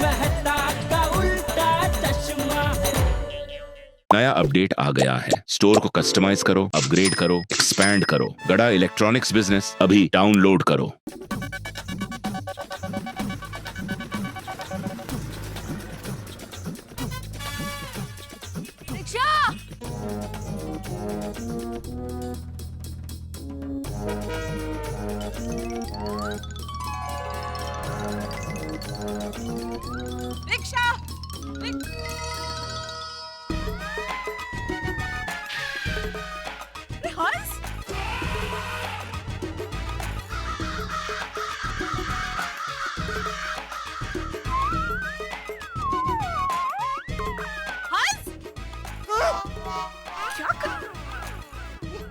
मेहता का उल्टा चश्मा। नया अपडेट आ गया है। स्टोर को कस्टमाइज करो, अपग्रेड करो, एक्सपैंड करो। गड़ा इलेक्ट्रॉनिक्स बिजनेस अभी डाउनलोड करो। रिक्शा हंस हंस क्या कर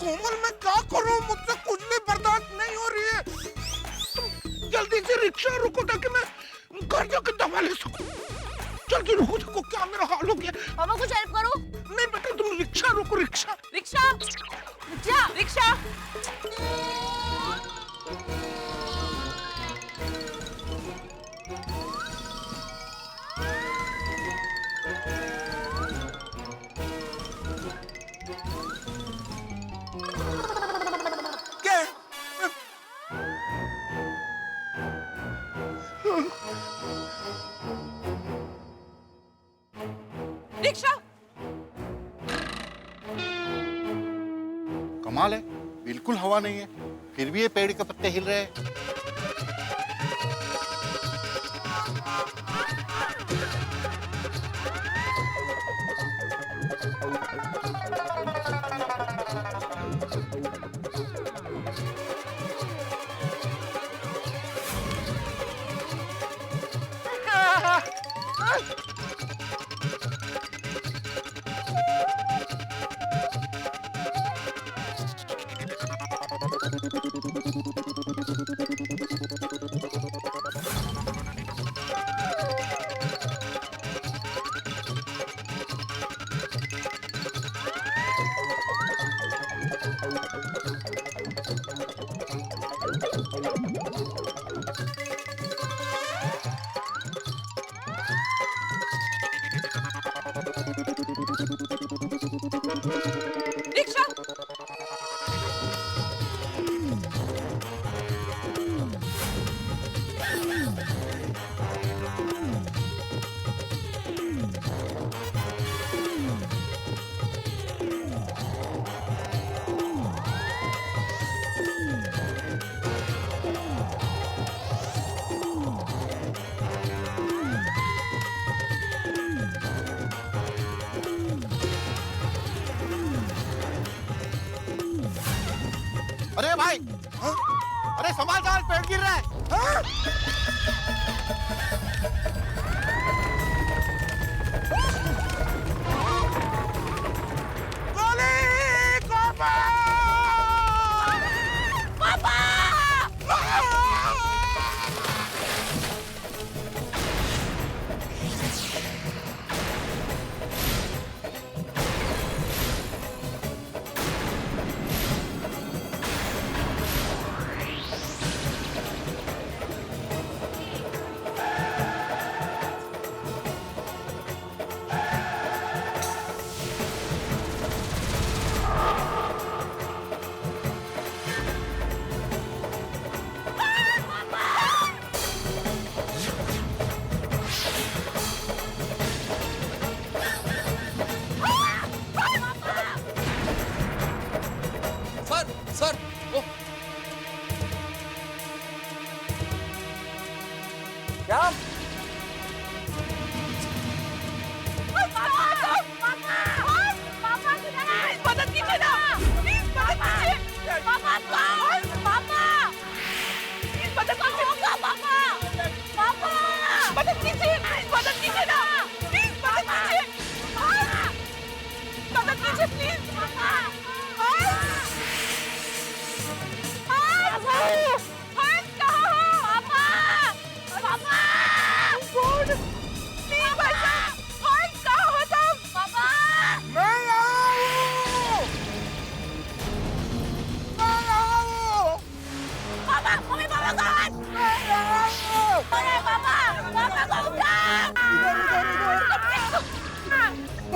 कोमल मैं क्या करूं, मुझसे कुछ भी बर्दाश्त नहीं हो रही है। तुम जल्दी से रिक्शा रुको ताकि मैं घर जाकर दवा ले सकूं। जल्दी रुको, देखो क्या मेरा हाल हो गया। पापा कुछ हेल्प करो। नहीं बेटा तुम रिक्शा रुको, रिक्शा। रिक्शा रिक्शा रिक्शा क्या? रिक्शा कमाल है, बिल्कुल हवा नहीं है, फिर भी ये पेड़ के पत्ते हिल रहे हैं। रिक्शा अरे भाई, हाँ? अरे संभाल संभाल, पेड़ गिर रहा है। हाँ? गोली, कोमल! सर ओ क्या मदद कीजिए ना, प्लीज मदद कीजिए। पापा पापा प्लीज मदद कीजिए। पापा पापा मदद कीजिए, प्लीज मदद कीजिए ना, प्लीज मदद कीजिए। मदद कीजिए प्लीज। हंस कहाँ हो? पापा पापा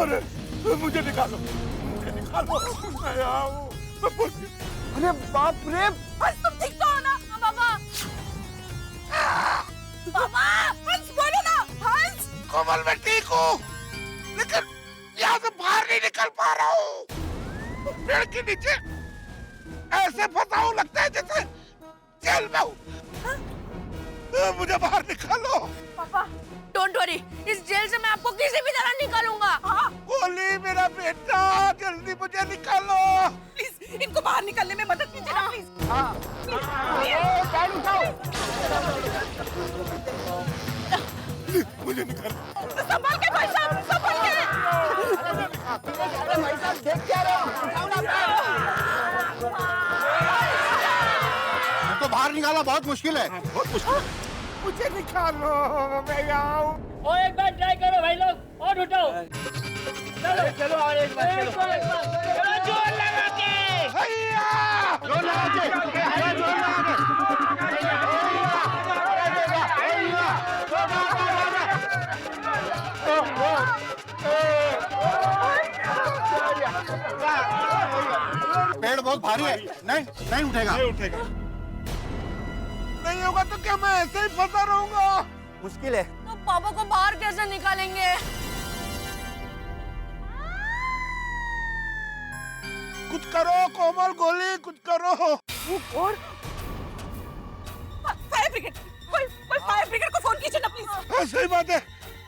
अरे मुझे निकालो, मुझे निकालो, मैं आऊं, मैं पुलिस। अरे बाप रे, हंस तुम ठीक तो हो ना? हाँ, पापा पापा हंस बोलो ना हंस। कोमल मैं ठीक हूँ, लेकिन यहाँ से बाहर नहीं निकल पा रहा हूँ। पेड़ के नीचे ऐसे फंसा हूँ, लगता है जैसे जेल में हूँ। मुझे बाहर निकालो। पापा डोंट वरी, इस जेल से मैं आपको किसी भी तरह निकालूंगा। हाँ गोली मेरा बेटा, जल्दी मुझे निकालो। प्लीज इनको बाहर निकलने में मदद कीजिए ना प्लीज। मुझे निकालो। संभाल के भाई साहब, संभाल के। अरे भाई साहब देख क्या रहे हो? तो बाहर निकालना बहुत मुश्किल है। मुझे निकालो, मैं आऊं। और एक बार ट्राई करो भाई लोग, और उठाओ। चलो चलो और एक बार चलो, चलो जोर लगा के। हैया! जोर लगा के, जोर लगा के। पेड़ बहुत भारी है, नहीं नहीं उठेगा। नहीं उठेगा। नहीं होगा तो क्या मैं ऐसे ही फंसा रहूंगा? मुश्किल है। तो पापा को बाहर कैसे निकालेंगे? कुछ करो कोमल, गोली कुछ करो। और फायर ब्रिगेड, कोई फायर ब्रिगेड को फोन कीजिए ना प्लीज। हाँ, सही बात है,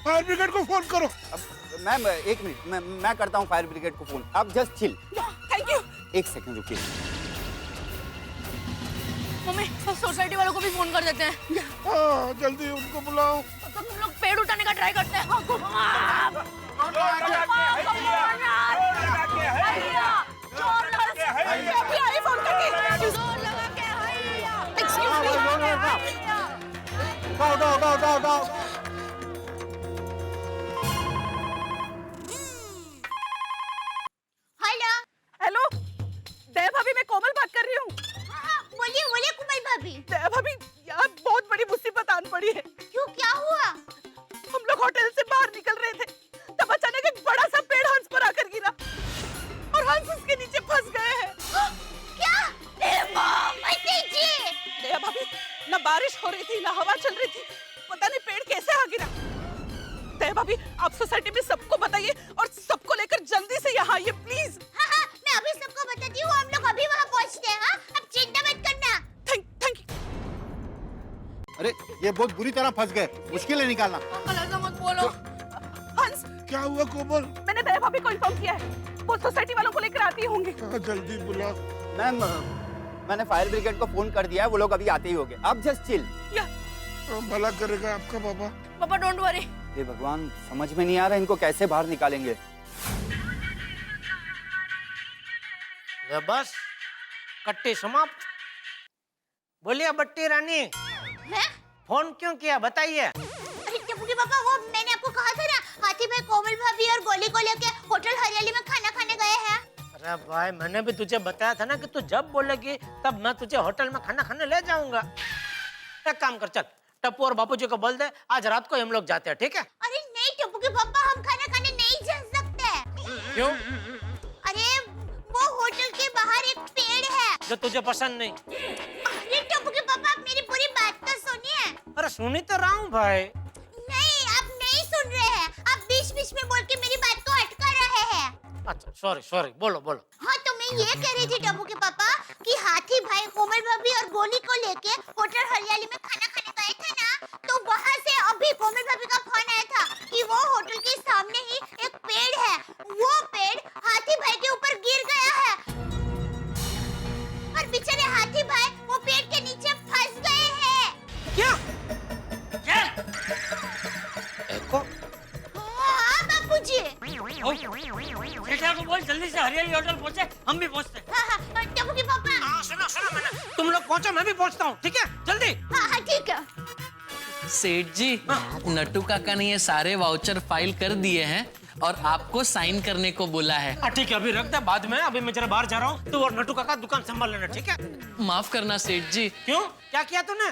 फायर ब्रिगेड को फोन करो। मैम एक मिनट, मैं करता हूँ फायर ब्रिगेड को फोन। आप जस्ट चिल। Thank you. एक सेकंड रुकिए। मम्मी सोसाइटी वालों को भी फोन कर देते हैं। हाँ, जल्दी उनको बुलाओ। तो तुम लोग पेड़ उठाने का ट्राई करते हैं। हेलो। हेलो दया भाभी, मैं कोमल बात कर रही हूँ। बोलिए बोलिए कुमारी भाभी। दया भाभी यार बहुत बड़ी मुसीबत आन पड़ी है। क्यों, क्या हुआ? हम लोग होटल से बाहर निकल रहे थे, तब अचानक एक बड़ा सा पेड़ हंस पर आकर गिरा और हंस उसके नीचे फंस गए हैं। क्या? दया भाभी न बारिश हो रही थी न हवा चल रही थी, पता नहीं पेड़ कैसे आ गिरा। दया भाभी आप सोसाइटी में सबको बताइए और सबको लेकर जल्दी से यहाँ आइए प्लीज। हाँ हाँ, मैं अभी सबको बताती हूँ। हम लोग अभी वहाँ पहुँचते हैं। हाँ, अब चिंता मत करना। Thank you. अरे ये बहुत बुरी तरह फंस गए, मुश्किल है निकालना। ऐसा मत बोलो। हंस, क्या हुआ कोमल? मैंने दया भाभी को इन्फॉर्म किया है, वो सोसाइटी वालों को लेकर आती होंगे। हाँ, जल्दी बुलाओ। मैम मैंने फायर ब्रिगेड को फोन कर दिया है, वो लोग अभी आते ही होंगे। आप जस्ट चिल। या भला करेगा आपका बाबा। पापा डोंट वरी। ये भगवान, समझ में नहीं आ रहा इनको कैसे बाहर निकालेंगे। बस कट्टी समाप्त। बोलिए बट्टी रानी, हैं? फोन क्यों किया बताइए। अरे टप्पू के पापा, वो मैंने आपको कहा था ना, हाथी भाई कोमल भाभी और गोली को लेके होटल हरियाली में खाना खाने गए हैं। अरे भाई मैंने भी तुझे बताया था ना कि तू जब बोलेगी तब मैं तुझे होटल में खाना खाने ले जाऊंगा। एक काम कर, चल टप्पू और बापू जी को बोल दे आज रात को हम लोग जाते हैं, ठीक है? अरे नहीं टप्पू के पापा, हम खाना खाने नहीं जा सकते। क्यों? अरे वो होटल के बाहर एक पेड़ है। जो तुझे पसंद नहीं। अरे टप्पू के पापा, आप मेरी पूरी बात तो सुनिए। अरे सुनी तो रहा हूँ भाई। नहीं, आप नहीं सुन रहे हैं। आप बीच-बीच में बोल के मेरी बात को अटका रहे हैं। अच्छा सॉरी, बोलो बोलो। हाँ, तो मैं ये कह रही थी टप्पू के पापा कि हाथी भाई कोमल भाभी और गोली को लेके होटल हरियाली में खाना खाने गए थे ना, तो वहाँ से अभी कोमल भाभी का फोन आया था कि वो होटल के सामने ही एक पेड़ है। वो पेड़ हाथी भाई के ऊपर गिर गया है और बेचारे हाथी भाई वो पेड़ के नीचे फंस गए हैं। क्या? एको? हाँ बापूजी। बेटा को बोल जल्दी से हरियाली होटल पहुंचे, हम भी पहुंचते हैं। हाँ, टप्पू के पापा। सुनो मैंने, तुम लोग पहुंचो मैं भी पहुंचता हूँ, ठीक है? जल्दी। हाँ, ठीक है। सेठ जी, नट्टू काका ने ये सारे वाउचर फाइल कर दिए हैं और आपको साइन करने को बोला है। ठीक है, अभी रख दे, बाद में। अभी मैं जरा बाहर जा रहा हूँ, तू और नट्टू काका दुकान संभाल लेना, ठीक है? माफ करना सेठ जी। क्यों, क्या किया तूने?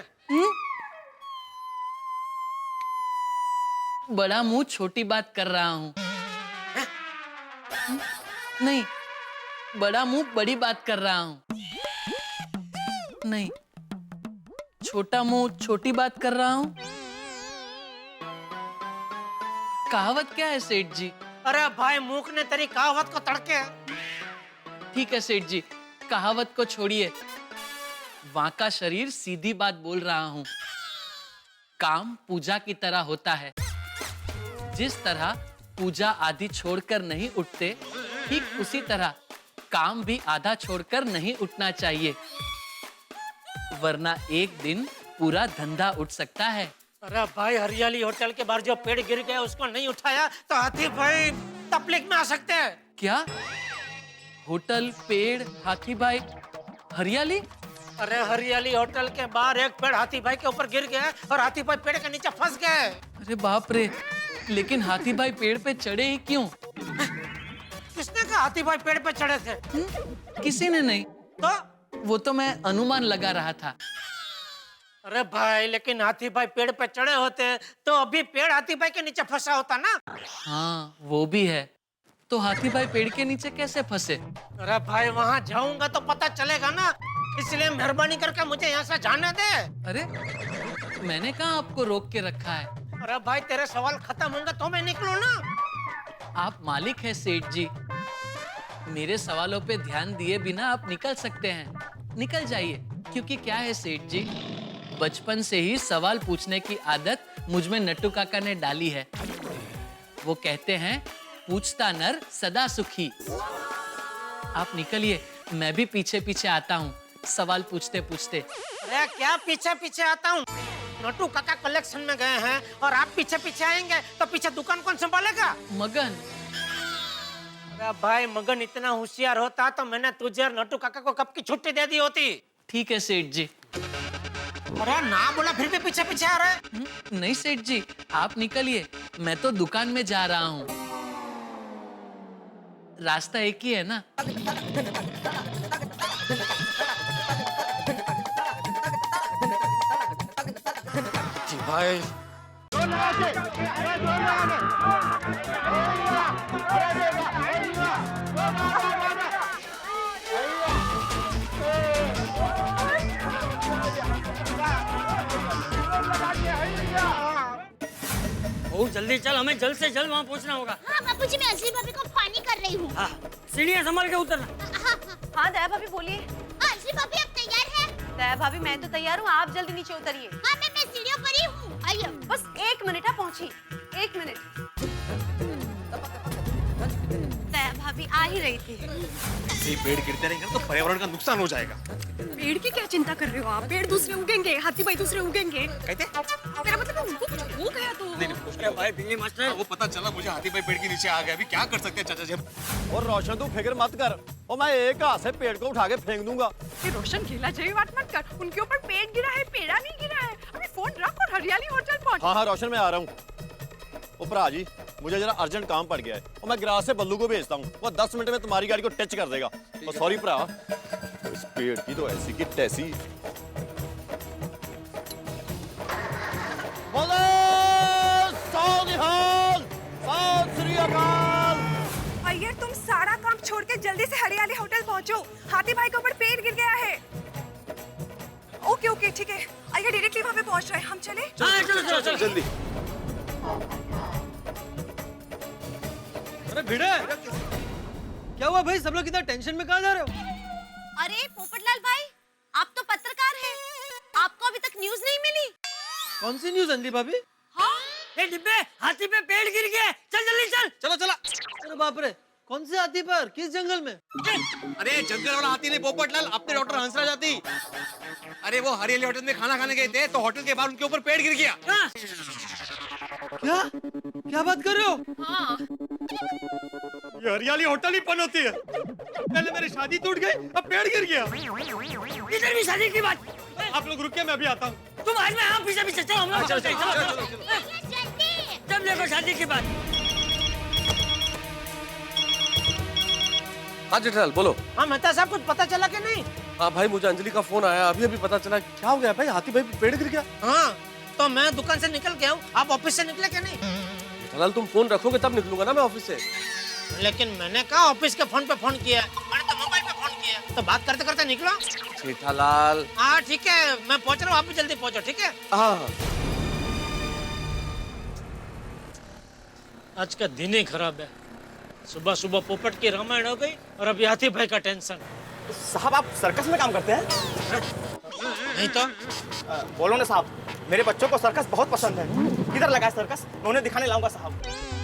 बड़ा मुंह छोटी बात कर रहा हूँ। नहीं, बड़ा मुंह बड़ी बात कर रहा हूँ। नहीं, छोटा मुंह छोटी बात कर रहा हूँ। कहावत क्या है सेठ जी? अरे भाई मूक ने तेरी कहावत को तड़के। ठीक है सेठ जी, कहावत को छोड़िए। वहां का शरीर सीधी बात बोल रहा हूँ। काम पूजा की तरह होता है। जिस तरह पूजा आधी छोड़कर नहीं उठते, ठीक उसी तरह काम भी आधा छोड़कर नहीं उठना चाहिए, वरना एक दिन पूरा धंधा उठ सकता है। अरे भाई हरियाली होटल के बाहर जो पेड़ गिर गया उसको नहीं उठाया तो हाथी भाई तकलीफ में आ सकते हैं। क्या? होटल, पेड़, हाथी भाई, हरियाली? अरे हरियाली होटल के बाहर एक पेड़ हाथी भाई के ऊपर गिर गया और हाथी भाई पेड़ के नीचे फंस गए। अरे बाप रे, लेकिन हाथी भाई पेड़ पे चढ़े ही क्यों? किसने कहा हाथी भाई पेड़ पे चढ़े थे? किसी ने नहीं। तो वो तो मैं अनुमान लगा रहा था। अरे भाई लेकिन हाथी भाई पेड़ पे चढ़े होते तो अभी पेड़ हाथी भाई के नीचे फंसा होता ना। हाँ वो भी है। तो हाथी भाई पेड़ के नीचे कैसे फंसे? अरे भाई वहाँ जाऊंगा तो पता चलेगा ना, इसलिए मेहरबानी करके मुझे यहाँ से जाने दे। अरे मैंने कहाँ आपको रोक के रखा है? अरे भाई तेरे सवाल खत्म होंगे तो मैं निकलूं ना। आप मालिक हैं सेठ जी, मेरे सवालों पे ध्यान दिए बिना आप निकल सकते हैं। निकल जाइए, क्योंकि क्या है सेठ जी, बचपन से ही सवाल पूछने की आदत मुझ में नट्टू काका ने डाली है। वो कहते हैं पूछता नर सदा सुखी। आप निकलिए, मैं भी पीछे पीछे आता हूँ सवाल पूछते पूछते। अरे क्या पीछे पीछे आता हूँ? नट्टू काका कलेक्शन में गए हैं और आप पीछे पीछे आएंगे तो पीछे दुकान कौन संभालेगा? मगन। अरे भाई मगन इतना होशियार होता तो मैंने तुझे और नट्टू काका को कब की छुट्टी दे दी होती। ठीक है सेठ जी। अरे ना बोला फिर भी पीछे पीछे आ रहा है। नहीं सेठ जी, आप निकलिए, मैं तो दुकान में जा रहा हूँ। रास्ता एक ही है ना। जी भाई बहुत जल्दी चल, हमें जल्द से जल्द वहाँ पहुँचना होगा। हाँ बापूजी, मैं असली भाभी को फोन ही कर रही हूँ। हाँ, सीढ़ियाँ संभाल के उतरना। हाँ दया भाभी बोलिए। असली भाभी आप तैयार हैं? दया भाभी मैं तो तैयार हूँ, आप जल्दी नीचे उतरिए। हाँ मैं सीढ़ियों पर ही हूँ। आइए। बस 1 मिनट है, पहुंची 1 मिनट। दया भाभी आ ही रही थी। ये पेड़ गिरते रहेंगे तो पर्यावरण का नुकसान हो जाएगा। पेड़ की क्या चिंता कर रहे हो आप? पेड़ दूसरे उगेंगे, हाथी भाई दूसरे उगेंगे। कहते? मेरा मतलब उनको कुछ हो गया तो। क्या भाई बिल्ली मास्टर? वो पता चला मुझे, हाथी भाई पेड़ के नीचे आ गया। अभी क्या कर सकते हैं चाचा जी? और रोशन तू फिक्र मत कर, और मैं एक हाथ से पेड़ को उठा के फेंक दूंगा। ये रोशन खेला जाए बात मत कर। उनके ऊपर पेड़ गिरा है, पेड़ा नहीं गिरा है। अभी फोन रख और हरियाली होटल पहुंच। हाँ हाँ रोशन मैं आ रहा हूँ। ओ भरा जी, मुझे जरा अर्जेंट काम पड़ गया है और मैं गिरास से बल्लू को भेजता हूँ। वो 10 मिनट में तुम्हारी गाड़ी को टच कर देगा। और सॉरी भरा, इस पेड़ की तो ऐसी की तैसी। अय्यर तुम सारा काम छोड़ के जल्दी से हरियाली होटल पहुंचो। हाथी भाई के ऊपर पेड़ गिर गया है। ओके ओके ठीक है, अय्यर डायरेक्टली वहां पे पहुंच रहे हैं। हम चले? हाँ, चलो चलो चलो जल्दी। अरे भिड़े, क्या हुआ भाई? सब लोग इतना टेंशन में कहाँ जा रहे हो? अरे पोपटलाल भाई, आप तो पत्रकार हैं, आपको अभी तक न्यूज नहीं मिली? कौन सी न्यूज अंधी भाभी? हाँ ए डिब्बे, हाथी पे पेड़ गिर गया। चल जल्दी चल। चलो चला। अरे बाप रे, कौन से हाथी पर? किस जंगल में? अरे जंगल वाला हाथी नहीं पोपटलाल, अपने डॉक्टर हंसराज हाथी। अरे वो हरियाली होटल में खाना खाने गए थे तो होटल के बाहर उनके ऊपर पेड़ गिर गया। हाँ। क्या क्या बात कर रहे हो? हाँ। ये हरियाली होटल ही पनौती है। पहले मेरी शादी टूट गई, अब पेड़ गिर गया। इधर भी शादी की बात। आप लोग रुकिए, मैं अभी आता हूँ। तुम आज में हाँ पीछे पीछे चलो, हम लोग चलो, चलते हैं, चलो, चलो, चलो, चलो। जल्दी। जब देखो शादी की बात। हाँ जेठालाल बोलो। हाँ मेहता साहब, कुछ पता चला कि नहीं? हाँ भाई, मुझे अंजलि का फोन आया, अभी अभी पता चला। क्या हो गया भाई? हाथी भाई पे पेड़ गिर गया? हाँ तो मैं दुकान से निकल गया हूँ, आप ऑफिस से निकले क्या नहीं? जेठालाल तुम फोन रखोगे तब निकलूंगा ना मैं ऑफिस से। लेकिन मैंने कहा ऑफिस के फोन पे फोन किया, मैंने तो मोबाइल पे फोन किया, तो बात करते करते निकलो। जेठालाल। हाँ ठीक है, मैं पहुंच रहा हूँ, आप भी जल्दी पहुंचो, ठीक है? हाँ। आज का दिन ही खराब है। सुबह सुबह पोपट की रामायण हो गई और अब हाथी भाई का टेंशन। साहब आप सर्कस में काम करते हैं? नहीं तो बोलो ना साहब, मेरे बच्चों को सर्कस बहुत पसंद है। किधर लगा है सर्कस? मैं उन्हें दिखाने लाऊंगा साहब।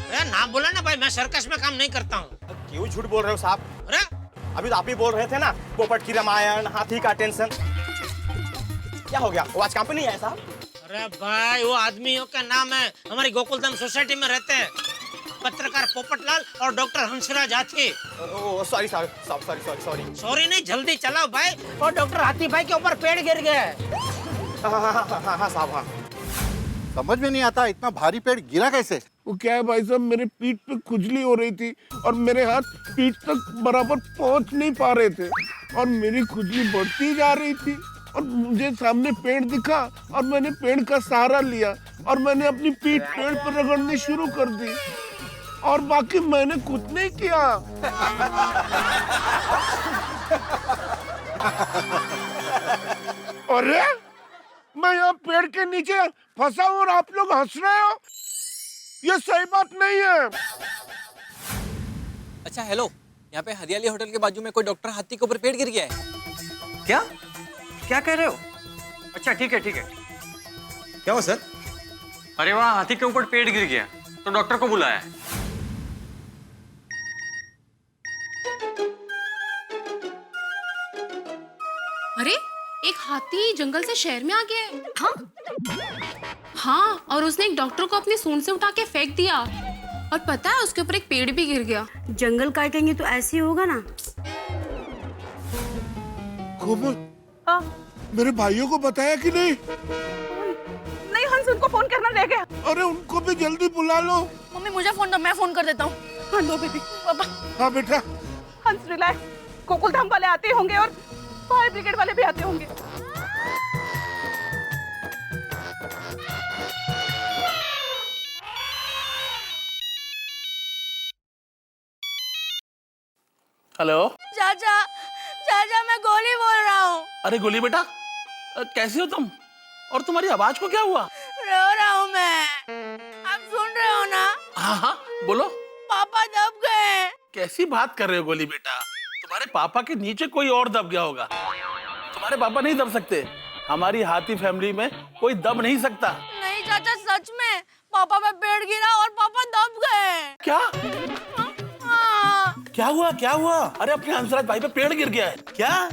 अरे ना बोला ना भाई, मैं सर्कस में काम नहीं करता हूँ। क्यों झूठ बोल रहे हो साहब? अरे अभी तो आप ही बोल रहे थे ना, पोपट की रामायण, हाथी का टेंशन। क्या हो गया, वो आज काम पे नहीं आया साहब? अरे भाई वो आदमियों का नाम है, हमारी गोकुलधाम सोसाइटी में रहते हैं, पत्रकार पोपटलाल और डॉक्टर हंसराज हाथी। सॉरी साहब, सॉरी। सॉरी नहीं, जल्दी चलाओ भाई, और डॉक्टर हाथी भाई के ऊपर पेड़ गिर गया है। हाँ साहब, हाँ। समझ में नहीं आता इतना भारी पेड़ गिरा कैसे? वो क्या है भाई साहब, मेरे पीठ पे खुजली हो रही थी और मेरे हाथ पीठ तक बराबर पहुंच नहीं पा रहे थे और मेरी खुजली बढ़ती जा रही थी और मुझे सामने पेड़ दिखा और मैंने पेड़ का सहारा लिया और मैंने अपनी पीठ पेड़ पर रगड़नी शुरू कर दी और बाकी मैंने कुछ नहीं किया। अरे मैं यहाँ पेड़ के नीचे फंसा हूँ और आप लोग हंस रहे हो, ये सही बात नहीं है। अच्छा हेलो, यहाँ पे हरियाली होटल के बाजू में कोई डॉक्टर हाथी के ऊपर पेड़ गिर गया है। क्या क्या कह रहे हो? अच्छा ठीक है। क्या हुआ सर? अरे वहाँ हाथी के ऊपर पेड़ गिर गया तो डॉक्टर को बुलाया है। अरे एक हाथी जंगल से शहर में आ गया है। हाँ, और उसने एक डॉक्टर को अपनी सूंड से उठा के फेंक दिया और पता है उसके ऊपर एक पेड़ भी गिर गया। जंगल काटेंगे तो ऐसे ही होगा ना। कोमल, मेरे भाइयों को बताया कि नहीं? नहीं हंस, उनको फोन करना रह गया। अरे उनको भी जल्दी बुला लो। मम्मी मुझे फोन दो, मैं फोन कर देता हूँ। हाँ लो बेबी। पापा। हाँ बेटा। हंस रिलैक्स, गोकुलधाम वाले आते होंगे और फायर ब्रिगेड वाले भी आते होंगे। हेलो चाचा मैं गोली बोल रहा हूँ। अरे गोली बेटा, कैसी हो तुम? और तुम्हारी आवाज को क्या हुआ? रो रहा हूँ मैं। आप सुन रहे हो ना? हाँ बोलो। पापा दब गए। कैसी बात कर रहे हो गोली बेटा? तुम्हारे पापा के नीचे कोई और दब गया होगा। तुम्हारे पापा नहीं दब सकते। हमारी हाथी फैमिली में कोई दब नहीं सकता। नहीं चाचा, सच में पापा पे पेड़ गिरा और पापा दब गए। क्या? हाँ। क्या हुआ? अरे अपने हंसराज भाई पे पेड़ गिर गया है क्या?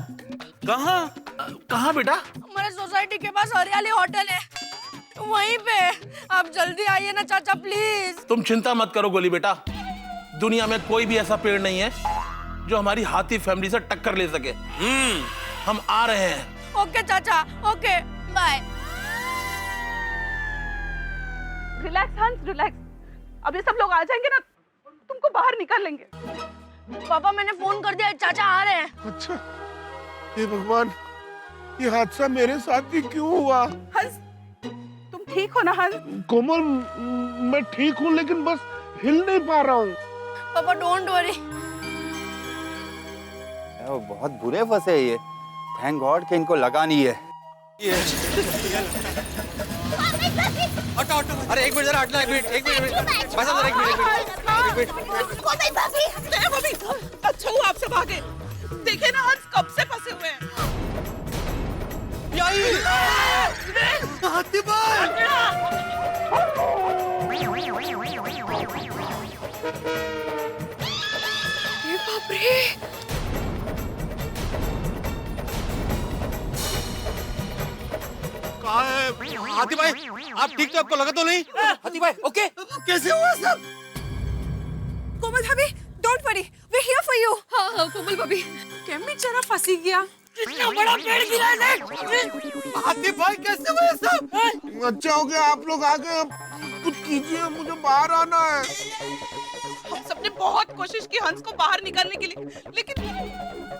कहाँ बेटा? हमारे सोसाइटी के पास हरियाली होटल है, वहीं पे। आप जल्दी आइए ना चाचा प्लीज। तुम चिंता मत करो गोली बेटा, दुनिया में कोई भी ऐसा पेड़ नहीं है जो हमारी हाथी फैमिली से टक्कर ले सके। हम आ रहे हैं। ओके चाचा, ओके बाय। रिलैक्स हंस, रिलैक्स। अभी सब लोग आ जाएंगे ना, तुमको बाहर निकाल लेंगे। पापा मैंने फोन कर दिया, चाचा आ रहे हैं। अच्छा, हे भगवान, ये हादसा मेरे साथ ही क्यों हुआ? हंस, तुम ठीक हो ना हंस? कोमल, मैं ठीक हूँ लेकिन बस हिल नहीं पा रहा हूँ। पापा डोंट वरी। वो बहुत बुरे फंसे ये। थैंक गॉड कि इनको लगा नहीं है। हटो। अरे एक मिनट जरा हटना, एक मिनट। बस जरा एक मिनट। भाभी, अच्छा हुआ आपसे भागे। देखे ना हंस कब से फंसे हुए हैं। हाथी भाई! ये बाप रे! हाथी भाई, आप ठीक तो? आपको लगा तो नहीं? हाथी भाई ओके? कैसे हुआ सब? कोमल भाभी, don't worry, we here for you. हाँ कोमल भाभी, क्या बेचारा फंसी गया। कितना बड़ा पेड़ गिरा है। हाथी भाई कैसे हुआ सब? अच्छा हो गया आप लोग आ गए, अब कुछ कीजिए, मुझे बाहर आना है। हम सबने बहुत कोशिश की हंस को बाहर निकालने के लिए, लेकिन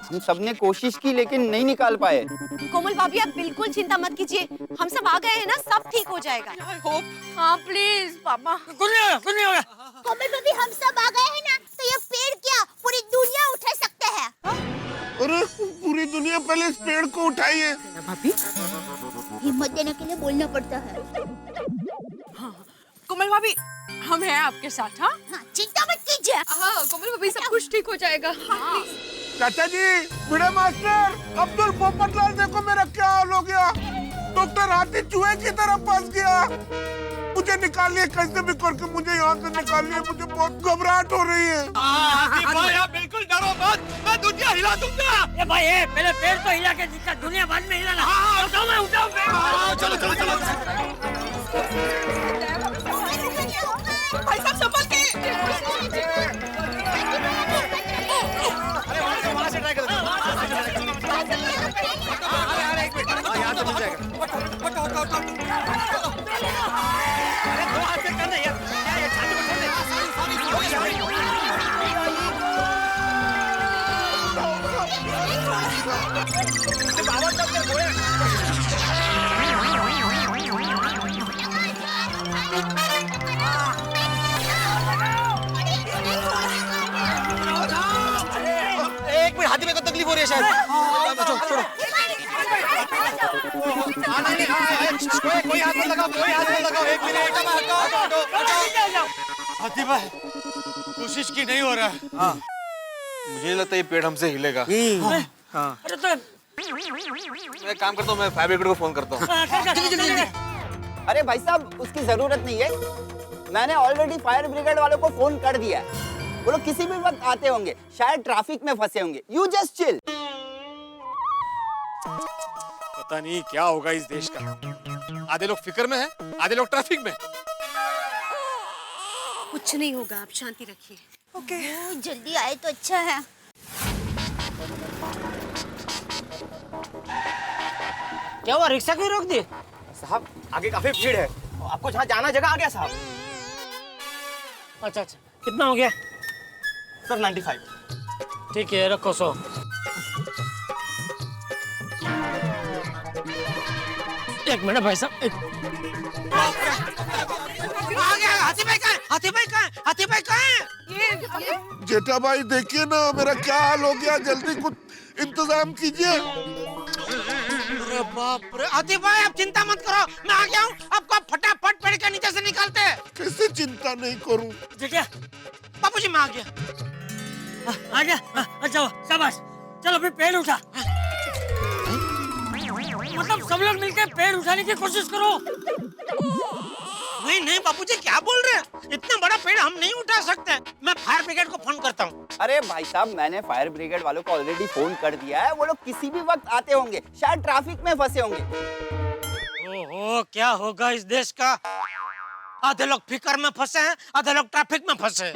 हम सबने कोशिश की लेकिन नहीं निकाल पाए। कोमल भाभी आप बिल्कुल चिंता मत कीजिए, हम सब आ गए हैं ना, सब ठीक हो जाएगा। I hope. हाँ प्लीज पापा। कोमल भाभी हम सब आ गए हैं ना, तो ये पेड़ उठाइए, पहले इस पेड़ को उठाइए। भाभी हिम्मत देने के लिए बोलना पड़ता है। कोमल भाभी हम हैं आपके साथ। हाँ हाँ, चिंता मत कीजिए। हाँ कोमल भाभी सब कुछ ठीक हो जाएगा। हाँ। चाचा जी, भिड़े मास्टर, अब्दुल पोपटलाल देखो मेरा क्या हाल हो गया। डॉक्टर हाथी चूहे की तरह फंस गया। मुझे निकालिए, कैसे भी करके मुझे यहाँ से निकालिए, मुझे बहुत घबराहट हो रही है। आप बिल्कुल डरो मत, मैं दुनिया हिला दूंगा। ए भाई पहले पैर तो हिला के दिखा, दुनिया बाद में हिलाना। उठाओ मैं उठाओ चलो चलो चलो। भाई साहब संभल के। अरे वहाँ से ट्राई करो। एक मिनट, यहाँ से मिल जाएगा। अरे दो हाथ से करना यार, ये छाती को छोड़ दे। बाबा तब तक बोया। एक मिनट, हाथी में को तकलीफ हो रही है शायद। छोड़ो। कोई हाथ मत लगाओ, कोई हाथ मत लगाओ। एक मिनट, हाथी भाई कोशिश की नहीं हो रहा है। हाँ। मुझे नहीं लगता ये पेड़ हमसे हिलेगा। हाँ। अरे तो मैं काम करता हूँ, मैं फायर ब्रिगेड को फोन करता हूँ। अरे भाई साहब, उसकी जरूरत नहीं है। मैंने ऑलरेडी फायर ब्रिगेड वालों को फोन कर दिया है। वो लोग किसी भी वक्त आते होंगे, शायद ट्रैफिक में फंसे होंगे। You just chill. पता नहीं क्या होगा इस देश का। आधे लोग फिक्र में हैं, आधे लोग ट्रैफिक में। कुछ नहीं होगा, आप शांति रखिए। ओके, जल्दी आए तो अच्छा है। क्या हुआ, रिक्शा क्यों रोक दी? साहब आगे काफी भीड़ है, आपको जहाँ जाना जगह आ गया साहब। अच्छा, कितना हो गया? सर 95। ठीक है, रखो 100। एक मिनट भाई साहब। हाथी भाई कहाँ है? हाथी भाई कहाँ है? हाथी भाई कहाँ है? जेठा भाई देखिए ना मेरा क्या हाल हो गया, जल्दी कुछ इंतजाम कीजिए। अरे बाप रे, हाथी भाई आप चिंता मत करो, मैं आ गया हूँ। आपको फटाफट पेड़ के नीचे से निकालते हैं। कैसे चिंता नहीं करूं? जेठा, बापूजी मैं आ गया। आ गया। अच्छा शाबाश, चलो फिर पेड़ उठा। मतलब सब लोग मिलकर पेड़ उठाने की कोशिश करो। नहीं बापूजी क्या बोल रहे हैं? इतना बड़ा पेड़ हम नहीं उठा सकते। मैं फायर ब्रिगेड को फोन करता हूँ। अरे भाई साहब, मैंने फायर ब्रिगेड वालों को ऑलरेडी फोन कर दिया है। वो लोग किसी भी वक्त आते होंगे, शायद ट्रैफिक में फंसे होंगे। ओहो, क्या होगा इस देश का? आधे लोग फिक्र में फंसे हैं, आधे लोग ट्रैफिक में फंसे हैं।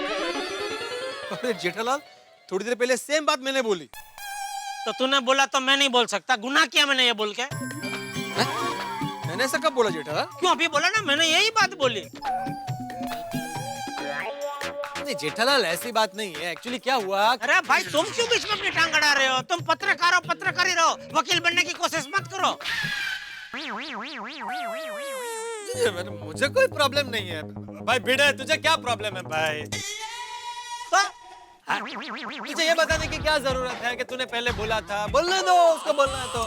अरे जेठालाल, थोड़ी देर पहले सेम बात मैंने बोली। तो तूने बोला तो मैं नहीं बोल सकता? गुनाह किया मैंने ये बोल के? मैंने ऐसा कब बोला जेठालाल? क्यों, अभी बोला ना, मैंने यही बात बोली। नहीं जेठालाल, ऐसी बात नहीं है। एक्चुअली क्या हुआ? अरे भाई तुम क्यों बीच में अपनी टांग अड़ा रहे हो? तुम पत्रकार हो, पत्रकारी रहो, वकील बनने की कोशिश मत करो। मुझे कोई प्रॉब्लम नहीं है भाई। भिड़े, तुझे क्या प्रॉब्लम है भाई? मुझे ये बताने की क्या जरूरत है कि तूने पहले बोला था? बोलने दो उसको, बोलना है तो।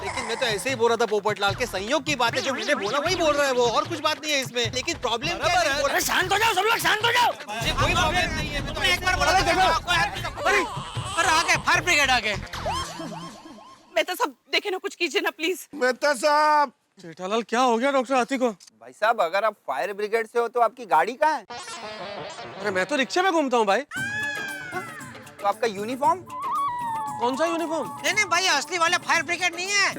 लेकिन मैं तो ऐसे ही बोल रहा था पोपटलाल के संयोग की बात है। जो मैंने बोला वही बोल रहा है वो, और कुछ बात नहीं है इसमें। लेकिन प्रॉब्लम क्या है? शांत हो जाओ सब लोग, शांत हो जाओ। मुझे कोई प्रॉब्लम नहीं है। तुमने एक बार बोला आ गए, फायर ब्रिगेड आ गए। मेहता साहब देखे ना, कुछ कीजिए ना प्लीज। मेहता साहब, जेठालाल क्या हो गया डॉक्टर हाथी को? भाई साहब, अगर आप फायर ब्रिगेड से हो तो आपकी गाड़ी कहाँ है? अरे मैं तो रिक्शा में घूमता हूँ भाई। तो आपका यूनिफॉर्म? कौन सा यूनिफॉर्म? नहीं भाई, असली वाले फायर ब्रिगेड नहीं है,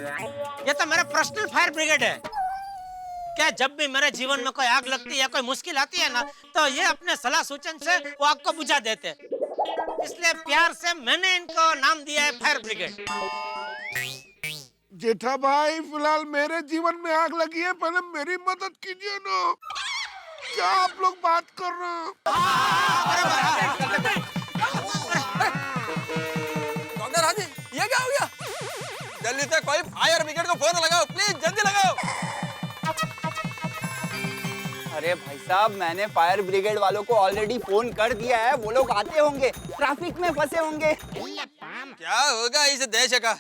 ये तो मेरा पर्सनल फायर ब्रिगेड है। क्या जब भी मेरे जीवन में कोई आग लगती है या कोई मुश्किल आती है ना, तो ये अपने सलाह सूचन से वो आग को बुझा देते। इसलिए प्यार से मैंने इनको नाम दिया है फायर ब्रिगेड। जेठा भाई, फिलहाल मेरे जीवन में आग लगी है, पहले मेरी मदद कीजिए ना। क्या आप लोग बात कर रहे हो? डॉक्टर हाथी, ये क्या हो गया? जल्दी से कोई फायर ब्रिगेड को फोन लगाओ प्लीज, जल्दी लगाओ। अरे भाई साहब, मैंने फायर ब्रिगेड वालों को ऑलरेडी फोन कर दिया है। वो लोग आते होंगे, ट्रैफिक में फंसे होंगे। क्या होगा इस देश का?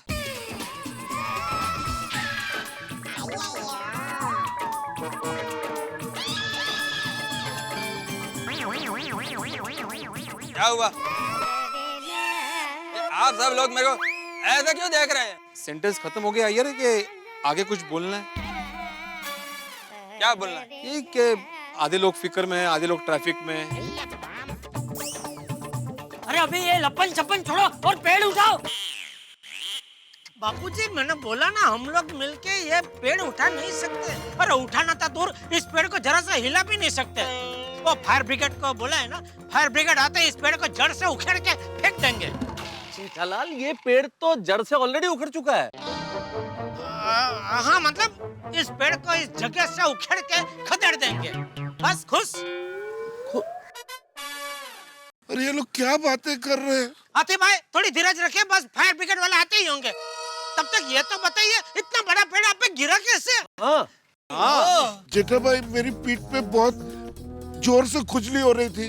क्या हुआ? आप सब लोग मेरे को ऐसा क्यों देख रहे हैं? सेंटेंस खत्म हो गया यार कि आगे कुछ बोलना है? क्या बोलना है? ये कि आधे लोग फिक्र में हैं, आधे लोग ट्रैफिक में हैं। अरे अभी ये लपन छपन छोड़ो और पेड़ उठाओ। बापूजी मैंने बोला ना हम लोग मिलके ये पेड़ उठा नहीं सकते। और उठाना था दूर, इस पेड़ को जरा सा हिला भी नहीं सकते। वो फायर ब्रिगेड को बोला है ना, फायर ब्रिगेड आते ही इस पेड़ को जड़ से उखेड़ के फेंक देंगे। सीतालाल, ये पेड़ तो जड़ से ऑलरेडी उखड़ चुका है। हाँ मतलब इस पेड़ को इस जगह से उखेड़ के खदेड़ देंगे। बस खुश। अरे ये लोग क्या बातें कर रहे हैं? आते भाई थोड़ी धीरज रखिए, बस फायर ब्रिगेड वाले आते ही होंगे। तब तक ये तो बताइए इतना बड़ा पेड़ आप पे गिरा कैसे? जेठा भाई, मेरी पीठ पे बहुत जोर से खुजली हो रही थी।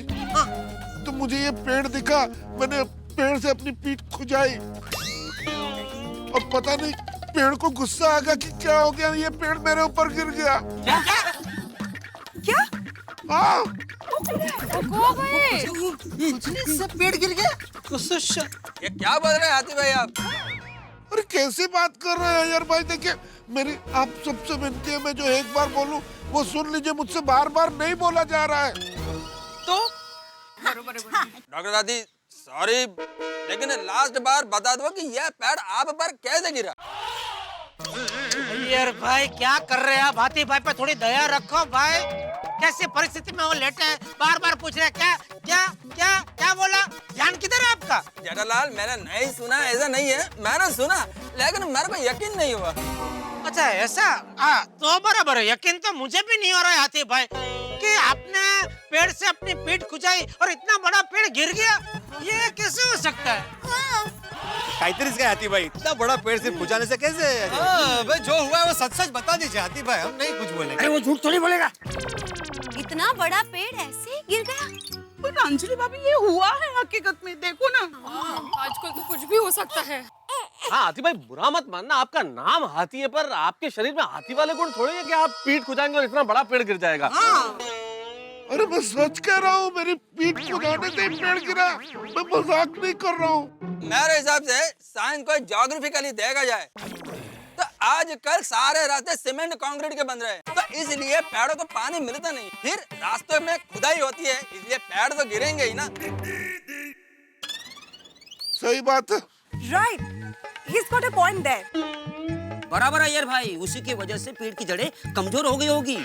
तो मुझे ये पेड़ दिखा, मैंने पेड़ से अपनी पीठ खुजाई। अब पता नहीं पेड़ को गुस्सा आ गया कि क्या हो गया, ये पेड़ मेरे ऊपर गिर गया। क्या? हाँ। पेड़ गिर गया? ये क्या बोल रहे हैं हाथी भाई आप? अरे कैसे बात कर रहे हैं यार भाई? देखिए मेरी आप सबसे विनती है, मैं जो एक बार बोलूं वो सुन लीजिए, मुझसे बार बार नहीं बोला जा रहा है। तो डॉक्टर दादी सॉरी, लेकिन लास्ट बार बता दो कि यह पेड़ आप पर कैसे गिरा? यार भाई क्या कर रहे हैं आप? हाथी भाई पे थोड़ी दया रखो भाई। कैसी परिस्थिति में वो लेटे हैं, बार बार पूछ रहे हैं क्या क्या क्या क्या बोला? ध्यान किधर है आपका? जेठालाल, मैंने नहीं सुना, ऐसा नहीं है, मैंने सुना लेकिन मेरे को यकीन नहीं हुआ। अच्छा ऐसा? तो बराबर है, यकीन तो मुझे भी नहीं हो रहा है हाथी भाई कि आपने पेड़ से अपनी पीठ खुजाई और इतना बड़ा पेड़ गिर गया। ये कैसे हो सकता है? कायतरीच काय हाथी भाई, इतना बड़ा पेड़ सिर्फ खुजाने से कैसे? भाई जो हुआ है वो सच सच बता दीजिए हाथी भाई, हम नहीं कुछ बोलेंगे। अरे वो झूठ थोड़ी बोलेगा। इतना बड़ा पेड़ ऐसे गिर गया? पर अंजलि भाभी ये हुआ है हकीकत में, देखो ना। आजकल तो कुछ भी हो सकता है। हाँ हाथी भाई, बुरा मत मानना, आपका नाम हाथी है पर आपके शरीर में हाथी वाले गुण थोड़े हैं कि आप पीठ खुजाएंगे और इतना बड़ा पेड़ गिर जाएगा। अरे मैं सच कह रहा हूँ, मेरी पीठ खुजाने से ही पेड़ गिरा, मैं मजाक नहीं कर रहा हूँ। मेरे हिसाब से साइंस को ज्योग्राफिकली देखा जाए तो आजकल सारे रास्ते सीमेंट कंक्रीट के बन रहे हैं, तो इसलिए पेड़ों को पानी मिलता नहीं, फिर रास्ते में खुदाई होती है, इसलिए पेड़ तो गिरेंगे ही ना। सही बात है। Right. He's got a point there. बराबर है यार भाई, उसी की वजह से पेड़ की जड़ें कमजोर हो गई होगी।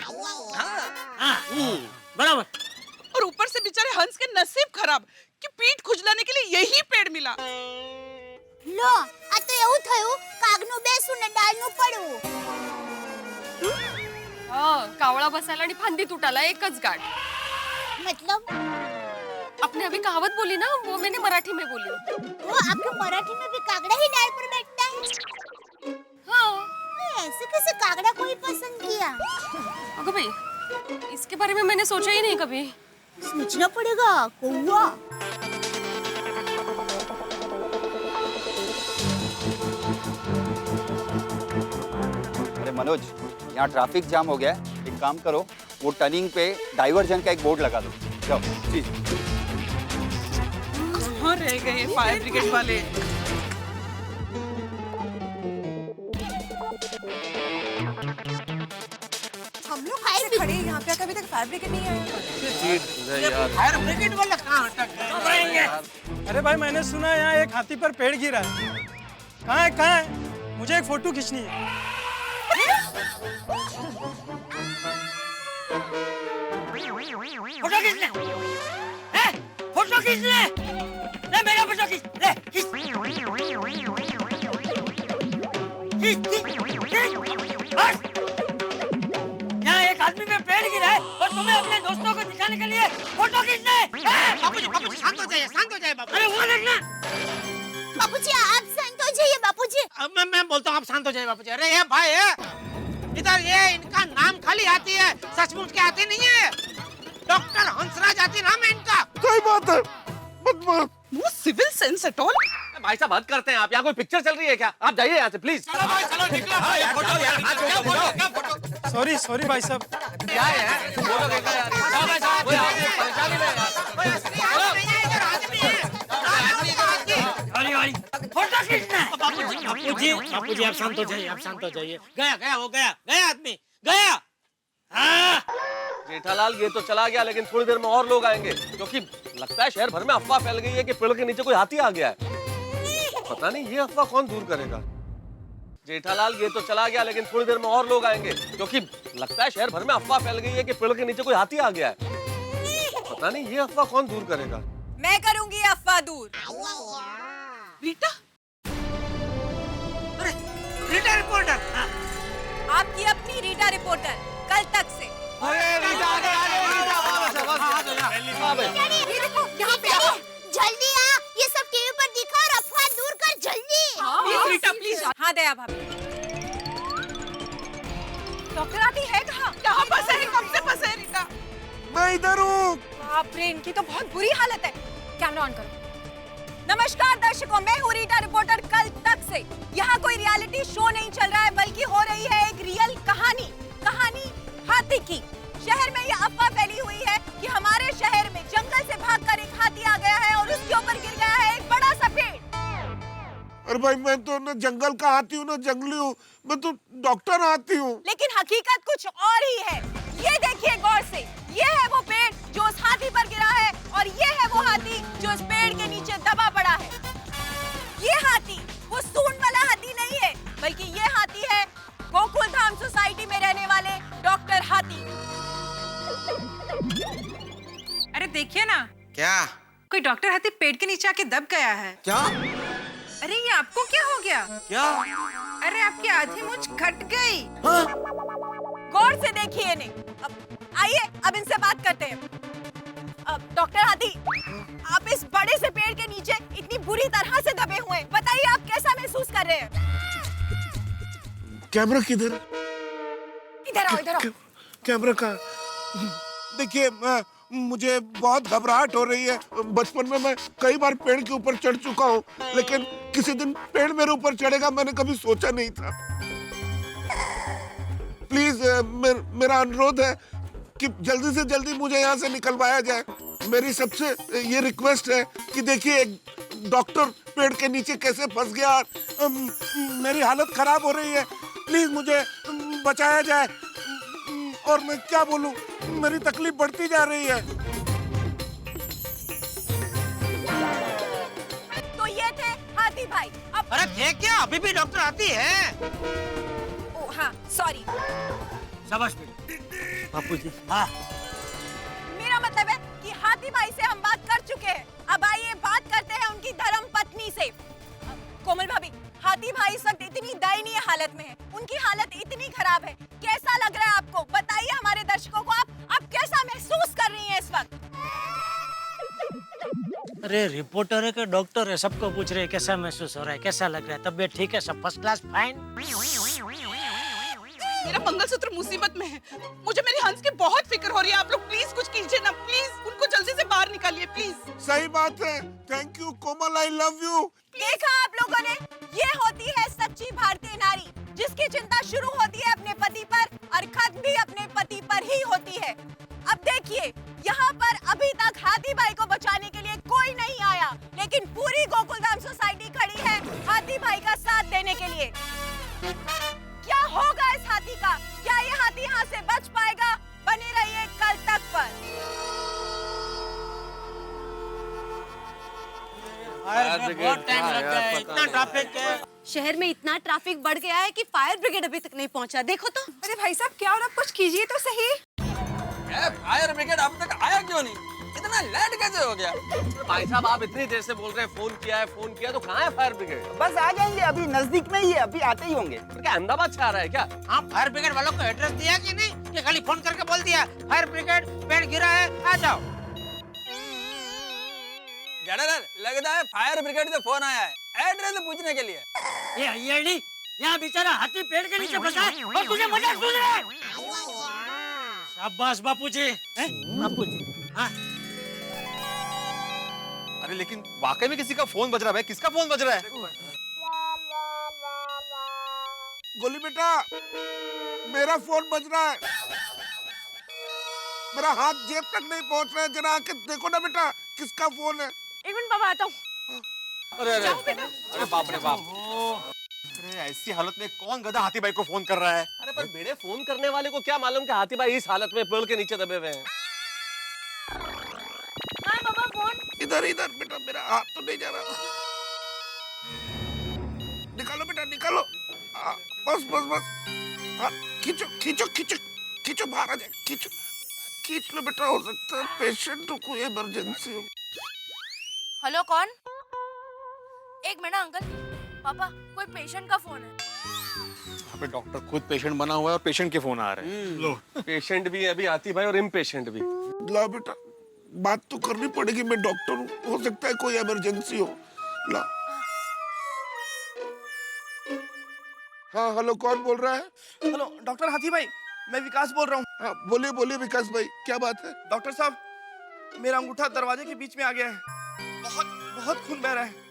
बराबर। और ऊपर से बेचारे हंस के नसीब खराब कि पीठ खुजलाने के लिए यही पेड़ मिला। लो आ तो એવું થયું, કાગનું બેસું ને ડાળનું પડવું। कावळा बसायला आणि फांदी तुटाला एकच गाठ। मतलब आपने अभी कहावत बोली ना, वो मैंने मराठी में बोली। वो आपके मराठी में भी कागड़ा ही डाल पर बैठता है? हाँ। ऐसे कैसे कागड़ा कोई पसंद किया? अगं भाई, इसके बारे में मैंने सोचा ही नहीं कभी। सोचना पड़ेगा कौवा। अरे मनोज, यहाँ ट्रैफिक जाम हो गया है, एक काम करो, वो टर्निंग पे डाइवर्जन का एक बोर्ड लगा दो। जाओ जी। कहाँ रह गए फायर ब्रिगेड वाले? हम लोग फायर खड़े यहाँ पे, कभी तक फायर ब्रिगेड नहीं आया। फायर ब्रिगेड वाले कहाँ अटक गए? अरे भाई मैंने सुना यहाँ एक हाथी पर पेड़ गिरा है। कहाँ है कहाँ है? मुझे एक फोटो खींचनी है। फोटो खींचने? फोटो खींचने? ले मेरा फोटो खींच, ले खींच। यहाँ एक आदमी पे पेड़ गिरा है और तुम्हें अपने दोस्तों को दिखाने के लिए फोटो खींचना है। बापूजी बापूजी शांत हो जाइए बापू। अरे वो देखना। बापूजी आप शांत हो जाइए बापूजी। मैं बोलता हूँ आप शांत हो जाइए बापूजी। अरे ये भाई है इधर, ये इनका नाम खाली आती है, सचमुच के आती नहीं है। डॉक्टर हंसराज आती नाम है इनका। सही बात है, मत मार। No civil sense at all. भाई साहब हद करते हैं आप। यहाँ कोई पिक्चर चल रही है क्या? आप जाइए यहाँ से प्लीज। सॉरी सॉरी भाई साहब। क्या है फोटो देखा यार। परेशानी में फोटो खींचना है। बापू जी आप शांत हो जाइए, आप शांत हो जाइए। गया गया वो गया गया आदमी गया। जेठालाल ये तो चला गया, लेकिन थोड़ी देर में और लोग आएंगे, क्योंकि लगता है शहर भर में अफवाह फैल गई है कि पेड़ के नीचे कोई हाथी आ गया है। पता नहीं ये अफवाह कौन दूर करेगा। जेठालाल ये तो चला गया, लेकिन थोड़ी देर में और लोग आएंगे, क्योंकि लगता है शहर भर में अफवाह फैल गई है कि पेड़ के नीचे कोई हाथी आ गया है। पता नहीं ये अफवाह कौन दूर करेगा। मैं करूंगी अफवाह दूर। रीटा, रीटा रिपोर्टर। आपकी अपनी रीटा रिपोर्टर कल तक से। यहाँ पे आओ, जल्दी आ, ये सब टीवी पर दिखा और अफवाह दूर कर जल्दी। Please Rita please. हाँ दया भाभी। डॉक्टर आती है कहाँ? यहाँ फंसे हैं, कब से फंसे हैं रीटा? मैं इधर हूँ। बाप रे, इनकी तो बहुत बुरी हालत है। कैमरा ऑन करो। नमस्कार दर्शकों, मैं हूँ रीटा रिपोर्टर कल तक से। यहाँ कोई रियलिटी शो नहीं चल रहा है, बल्कि हो रही है एक रियल कहानी हाथी की। शहर में ये अफवाह फैली हुई है कि हमारे शहर में जंगल से भागकर एक हाथी आ गया है और उसके ऊपर गिर गया है एक बड़ा सा पेड़। अरे भाई मैं तो ना जंगल का हाथी हूँ ना जंगली हूँ, मैं तो डॉक्टर हाथी हूँ। लेकिन हकीकत कुछ और ही है। ये देखिए गौर से, ये है वो पेड़ जो उस हाथी पर गिरा है और ये है वो हाथी जो उस पेड़ के नीचे दबा पड़ा है। ये हाथी वो सूंड वाला हाथी नहीं है, बल्कि ये हाथी है गोकुल धाम सोसाइटी में रहने वाले डॉक्टर हाथी। अरे देखिए ना, क्या? कोई डॉक्टर हाथी पेड़ के नीचे आके दब गया है। क्या? अरे ये आपको क्या हो गया? क्या? अरे आपकी आधी मूंछ कट गई। गौर से देखिए इन्हें। अब आइए, अब इनसे बात करते हैं। डॉक्टर हाथी, आप इस बड़े से पेड़ के नीचे इतनी बुरी तरह से दबे हुए हैं, बताइए आप कैसा महसूस कर रहे हैं? कैमरा किधर? इधर आओ, इधर आओ। कैमरा का देखिए, मुझे बहुत घबराहट हो रही है। बचपन में मैं कई बार पेड़ के ऊपर चढ़ चुका हूँ, लेकिन किसी दिन पेड़ मेरे ऊपर चढ़ेगा मैंने कभी सोचा नहीं था। प्लीज मेरा अनुरोध है कि जल्दी से जल्दी मुझे यहाँ से निकलवाया जाए। मेरी सबसे ये रिक्वेस्ट है कि देखिए एक डॉक्टर पेड़ के नीचे कैसे फंस गया। मेरी हालत खराब हो रही है, प्लीज मुझे बचाया जाए। और मैं क्या बोलूं, मेरी तकलीफ बढ़ती जा रही है। तो ये थे हाथी भाई। अब अरे थे क्या? अभी भी डॉक्टर आती है। ओ हाँ, सॉरी। शाबाश बेटा। बापू जी। हाँ। मेरा मतलब है कि हाथी भाई से हम बात कर चुके हैं। अब आइए बात करते हैं उनकी धर्म पत्नी से। कोमल भाभी, हाथी भाई इस वक्त इतनी दयनीय हालत में है, उनकी हालत इतनी खराब है, कैसा लग रहा है आपको? बताइए हमारे दर्शकों को आप कैसा महसूस कर रही हैं इस वक्त? अरे रिपोर्टर है कि डॉक्टर है, सबको पूछ रहे हैं कैसा महसूस हो रहा है, कैसा लग रहा है, तबीयत ठीक है, सब फर्स्ट क्लास फाइन। मेरा मंगलसूत्र मुसीबत में है, मुझे मेरी हंस की बहुत फिक्र हो रही है। आप लोग प्लीज कुछ कीजिए ना, प्लीज उनको जल्दी से बाहर निकालिए प्लीज। सही बात है। Thank you Komal, I love you. देखा आप लोगों ने, ये होती है सच्ची भारतीय नारी, जिसकी चिंता शुरू होती है अपने पति पर और खत्म भी अपने पति पर ही होती है। अब देखिए, यहाँ पर अभी तक हाथी भाई को बचाने के लिए कोई नहीं आया, लेकिन पूरी गोकुलधाम सोसाइटी खड़ी है हाथी भाई का साथ देने के लिए। क्या होगा इस हाथी का? क्या ये हाथी यहाँ से बच पाएगा? बने रहिए कल तक पर। बहुत टाइम लग गया है, इतना ट्रैफिक है। शहर में इतना ट्रैफिक बढ़ गया है कि फायर ब्रिगेड अभी तक नहीं पहुंचा। देखो तो। अरे भाई साहब, क्या हो रहा है? कुछ कीजिए तो सही। फायर ब्रिगेड अब तक आया क्यों नहीं? इतना लेट कैसे हो गया? भाई साहब आप इतनी देर से बोल रहे हैं फोन किया तो कहाँ है फायर ब्रिगेड? बस आ जाएंगे, अभी नजदीक में ही है, अभी आते ही होंगे। क्या अहमदाबाद से आ रहा है क्या? हाँ, फायर ब्रिगेड वालों को एड्रेस दिया कि नहीं? ये खाली फोन करके बोल दिया फायर ब्रिगेड पेड़ गिरा है, आ जाओ। लगता है फायर ब्रिगेड से फोन आया है एड्रेस पूछने के लिए। ये अय्यड़ी, यहाँ बेचारा हाथी पेड़ के नीचे फंसा है और तुझे मजाक सुन रहा है। शाबाश बापूजी। बापूजी, हाँ। अरे लेकिन वाकई में किसी का फोन बज रहा है भाई, किसका फोन बज रहा है? गोली बेटा, मेरा फोन बज रहा है। मेरा हाथ जेब तक नहीं पहुंच रहा है, जरा आके देखो ना बेटा किसका फोन है। एक मिनट पापा, आता हूँ। अरे अरे अरे बाप रे बाप। अरे ऐसी हालत में कौन गधा हाथी भाई को फोन कर रहा है? अरे पर मेरे फोन करने वाले को क्या मालूम कि हाथी भाई इस हालत में पेड़ के नीचे दबे हुए हैं। हाँ पापा, फोन। इधर इधर बेटा, मेरा हाथ तो नहीं जा रहा। निकालो बेटा निकालो। बस बस बस। हाँ, खींचो खींचो खींचो खींचो, बाहर आ जाए। खींचो खींच लो बेटा, हो सकता है पेशेंट को कोई इमरजेंसी हो। हेलो, कौन? एक मिनट अंकल, पापा कोई पेशेंट का फोन है। यहाँ पे डॉक्टर खुद पेशेंट बना हुआ है और पेशेंट के फोन आ रहे हैं। लो, पेशेंट भी अभी हाथी भाई और इम्पेशेंट भी। ला बेटा, बात तो करनी पड़ेगी, मैं डॉक्टर हूँ, हो सकता है कोई इमरजेंसी हो। ला। हाँ हेलो, कौन बोल रहा है? हेलो डॉक्टर हाथी भाई, मैं विकास बोल रहा हूँ। हाँ बोलिए बोलिए विकास भाई, क्या बात है? डॉक्टर साहब, मेरा अंगूठा दरवाजे के बीच में आ गया है। बहुत बहुत खून बह रहा है।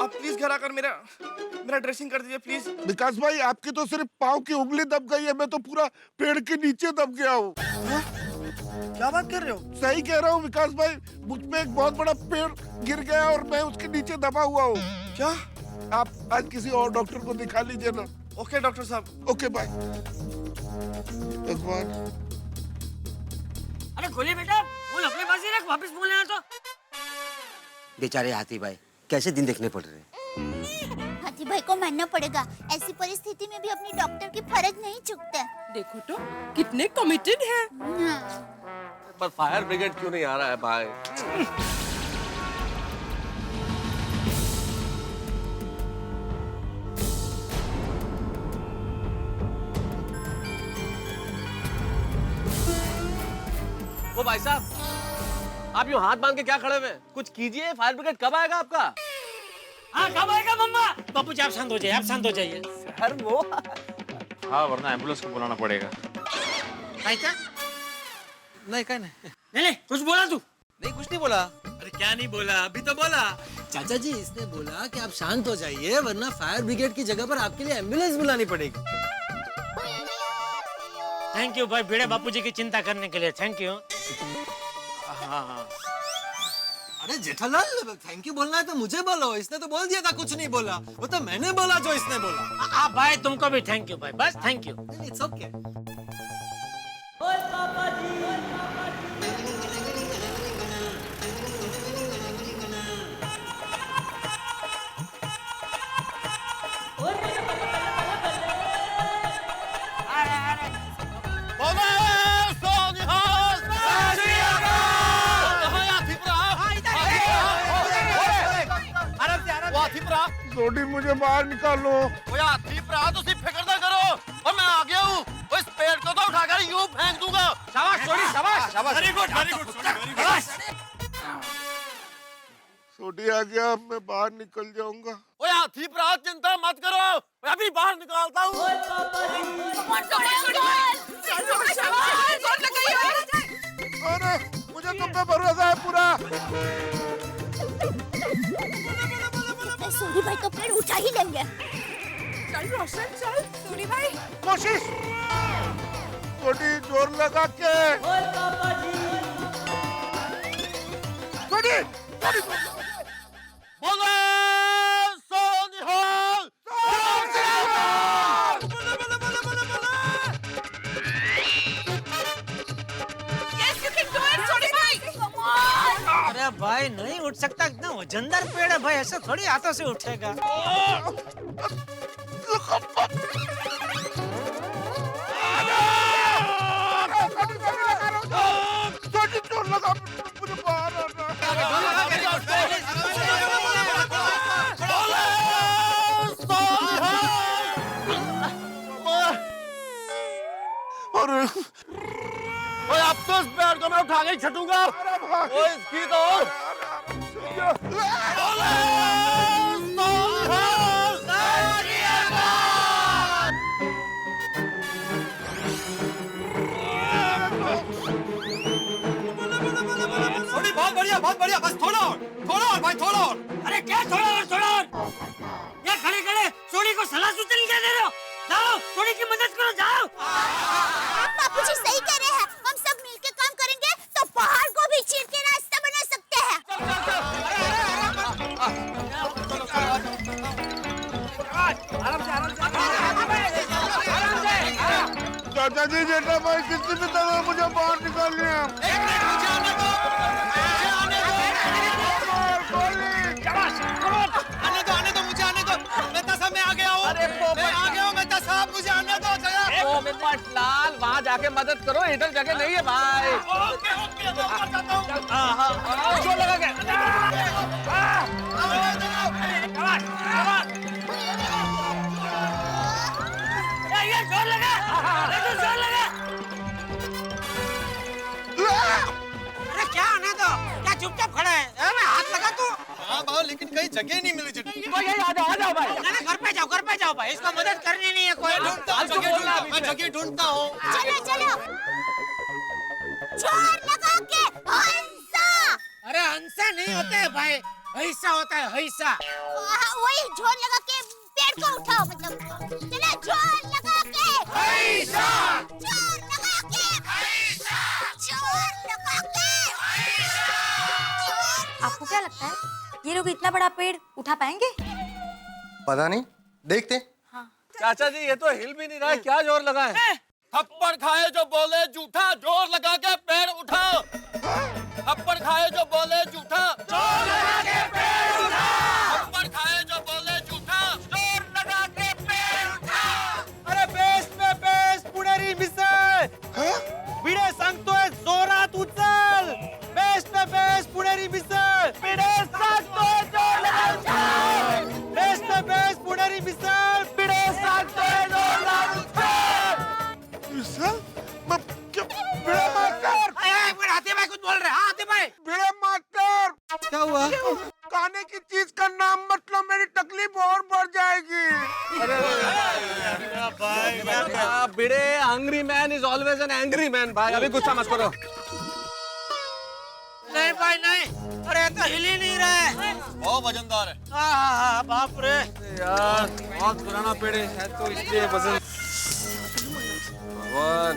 आप प्लीज घर आकर मेरा ड्रेसिंग कर दीजिए प्लीज। विकास भाई, आपकी तो सिर्फ पाँव की उंगली दब गई है, मैं तो पूरा पेड़ के नीचे दब गया हूँ। क्या बात कर रहे हो? सही कह रहा हूँ विकास भाई, मुझ पे एक बहुत बड़ा पेड़ गिर गया और मैं उसके नीचे दबा हुआ हूँ। क्या? आप आज किसी और डॉक्टर को दिखा लीजिए ना। ओके डॉक्टर साहब। Okay bye. भगवान। अरे गोली बेटा, फोन अपने पास ही रख, वापस फोन लेना तो। बेचारे हाथी भाई कैसे दिन देखने पड़ रहे हैं। हाथी भाई को मानना पड़ेगा, ऐसी परिस्थिति में भी अपनी डॉक्टर की फर्ज नहीं चूकते। देखो तो कितने कमिटेड है। पर फायर ब्रिगेड क्यों नहीं आ रहा है भाई? ओ भाई साहब, आप यूं हाथ बांध के क्या खड़े हुए हैं? कुछ कीजिए, फायर ब्रिगेड कब आएगा आपका? हाँ कब आएगा मम्मा? बापू जी आप शांत हो जाइए, आप शांत हो जाइए। सर वो हाँ वरना एम्बुलेंस को बुलाना पड़ेगा। क्या? नहीं क्या नहीं। नहीं कुछ बोला तू? नहीं कुछ नहीं बोला। अरे क्या नहीं बोला? अभी तो बोला। चाचा जी इसने बोला कि आप शांत हो जाइए वरना फायर ब्रिगेड की जगह पर आपके लिए एम्बुलेंस बुलानी पड़ेगी। थैंक यू भाई, भिड़े बापू जी की चिंता करने के लिए थैंक यू। हाँ। अरे जेठालाल, थैंक यू बोलना है तो मुझे बोलो, इसने तो बोल दिया था कुछ नहीं बोला, वो तो मैंने बोला जो इसने बोला। आप भाई तुमको भी थैंक यू भाई, बस थैंक यू। It's okay. सोडी मुझे बाहर निकालो। तो सिर्फ फिक्र ना करो, और मैं आ गया हूँ। इस पेड़ को तो उठाकर यूं फेंक दूंगा। शाबाश छोड़ी, शाबाश शाबाश। वेरी गुड शाबाश। सोडी आ गया, अब मैं बाहर निकल जाऊंगा। ओए हाथी भरा, चिंता मत करो, मैं अभी बाहर निकालता हूँ। अरे मुझे तुम पे भरोसा है पूरा। सोडी भाई तो पेड़ उठा ही लेंगे। चल रोशन चल, सोडी भाई। कोशिश। सोडी जोर लगा के। सोडी बोलो सोनिहाल। Yes, you can do it, सोडी भाई। Come on। अरे भाई नहीं उठ सकता, इतना वजनदार पेड़ है भाई, ऐसे थोड़ी हाथों से उठेगा। जोर लगा, मुझे बाहर आना। अरे अब तो इस पेड़ को मैं उठा के ही छटूंगा। ओए इसकी तो बहुत बढ़िया बहुत बढ़िया, बस थोड़ा और भाई, थोड़ा और। अरे क्या थोड़ा और? ये खड़े खड़े सोनी को सलाह सूचन क्या दे रहे हो? जाओ सोनी की मदद करो, जाओ। बापूजी सही कह रहे हैं, हम सब मिलके काम करेंगे तो पहाड़ को भी चीर के रास्ता बना सकते हैं। चाचा जी जेठा भाई किसी भी तरह मुझे बाहर निकालनी है। आने दो मुझे, आने दो। मेहता साहब मैं आ गया हूँ। अरे मैं आ गया हूँ मेहता साहब, मुझे आने दो जरा। पोपटलाल, वहाँ जाके मदद करो, इधर जगह नहीं है भाई। ओके मैं ऊपर जाता हूँ। जोर लगा के। ये जोर लगा, जोर लगा। अरे क्या आने दो, क्या चुपचाप खड़ा है? मैं हाथ लगा तू। हाँ बाबू, लेकिन कहीं जगह नहीं मिली चटनी। आ जाओ भाई। ना घर पे जाओ भाई, इसको मदद करनी नहीं है कोई। मैं जगह ढूंढता हूँ। चलो जोर लगा के हंसा। अरे हंसा नहीं होता है भाई, हैसा होता है, हैसा। वही जोर लगा के पेड़ को उठाओ, मतलब चलो जोर लगा के हैसा, जोर लगा के हैसा, जोर लगा के हैसा। आपको क्या लगता है ये लोग इतना बड़ा पेड़ उठा पाएंगे? पता नहीं, देखते। चाचा जी ये तो हिल भी नहीं रहा है, क्या जोर लगा है? थप्पड़ खाए जो बोले झूठा, जोर लगा के पैर उठाओ। थप्पड़ खाए जो बोले झूठा, जोर लगा के पेड़ उठा। थप्पड़ खाए जो बोले झूठा, जोर लगा के पेड़ उठा। अरे बेस पुणेरी मिसळ भिडे सांगतोय जोरात उचल। बेस पुणेरी मिसळ भिडे सांगतोय जोरात उचल। बेस पुणेरी मिसळ भिडे सांगतोय जोरात उचल। मिसल मैं क्या बिड़ा मास्टर, हाथी भाई कुछ बोल रहे हैं? हाथी भाई बिड़ा मास्टर क्या हुआ? खाने की चीज का नाम मतलब मेरी तकलीफ और बढ़ जाएगी। बिड़े, hungry man is always an angry man भाई, अभी गुस्सा मत करो। नहीं भाई नहीं, अरे तो हिल ही नहीं रहा है। बहुत वजनदार है। हाँ बाप रे। यार बहुत पुराना पेड़ है तो इसलिए वजन। भगवान,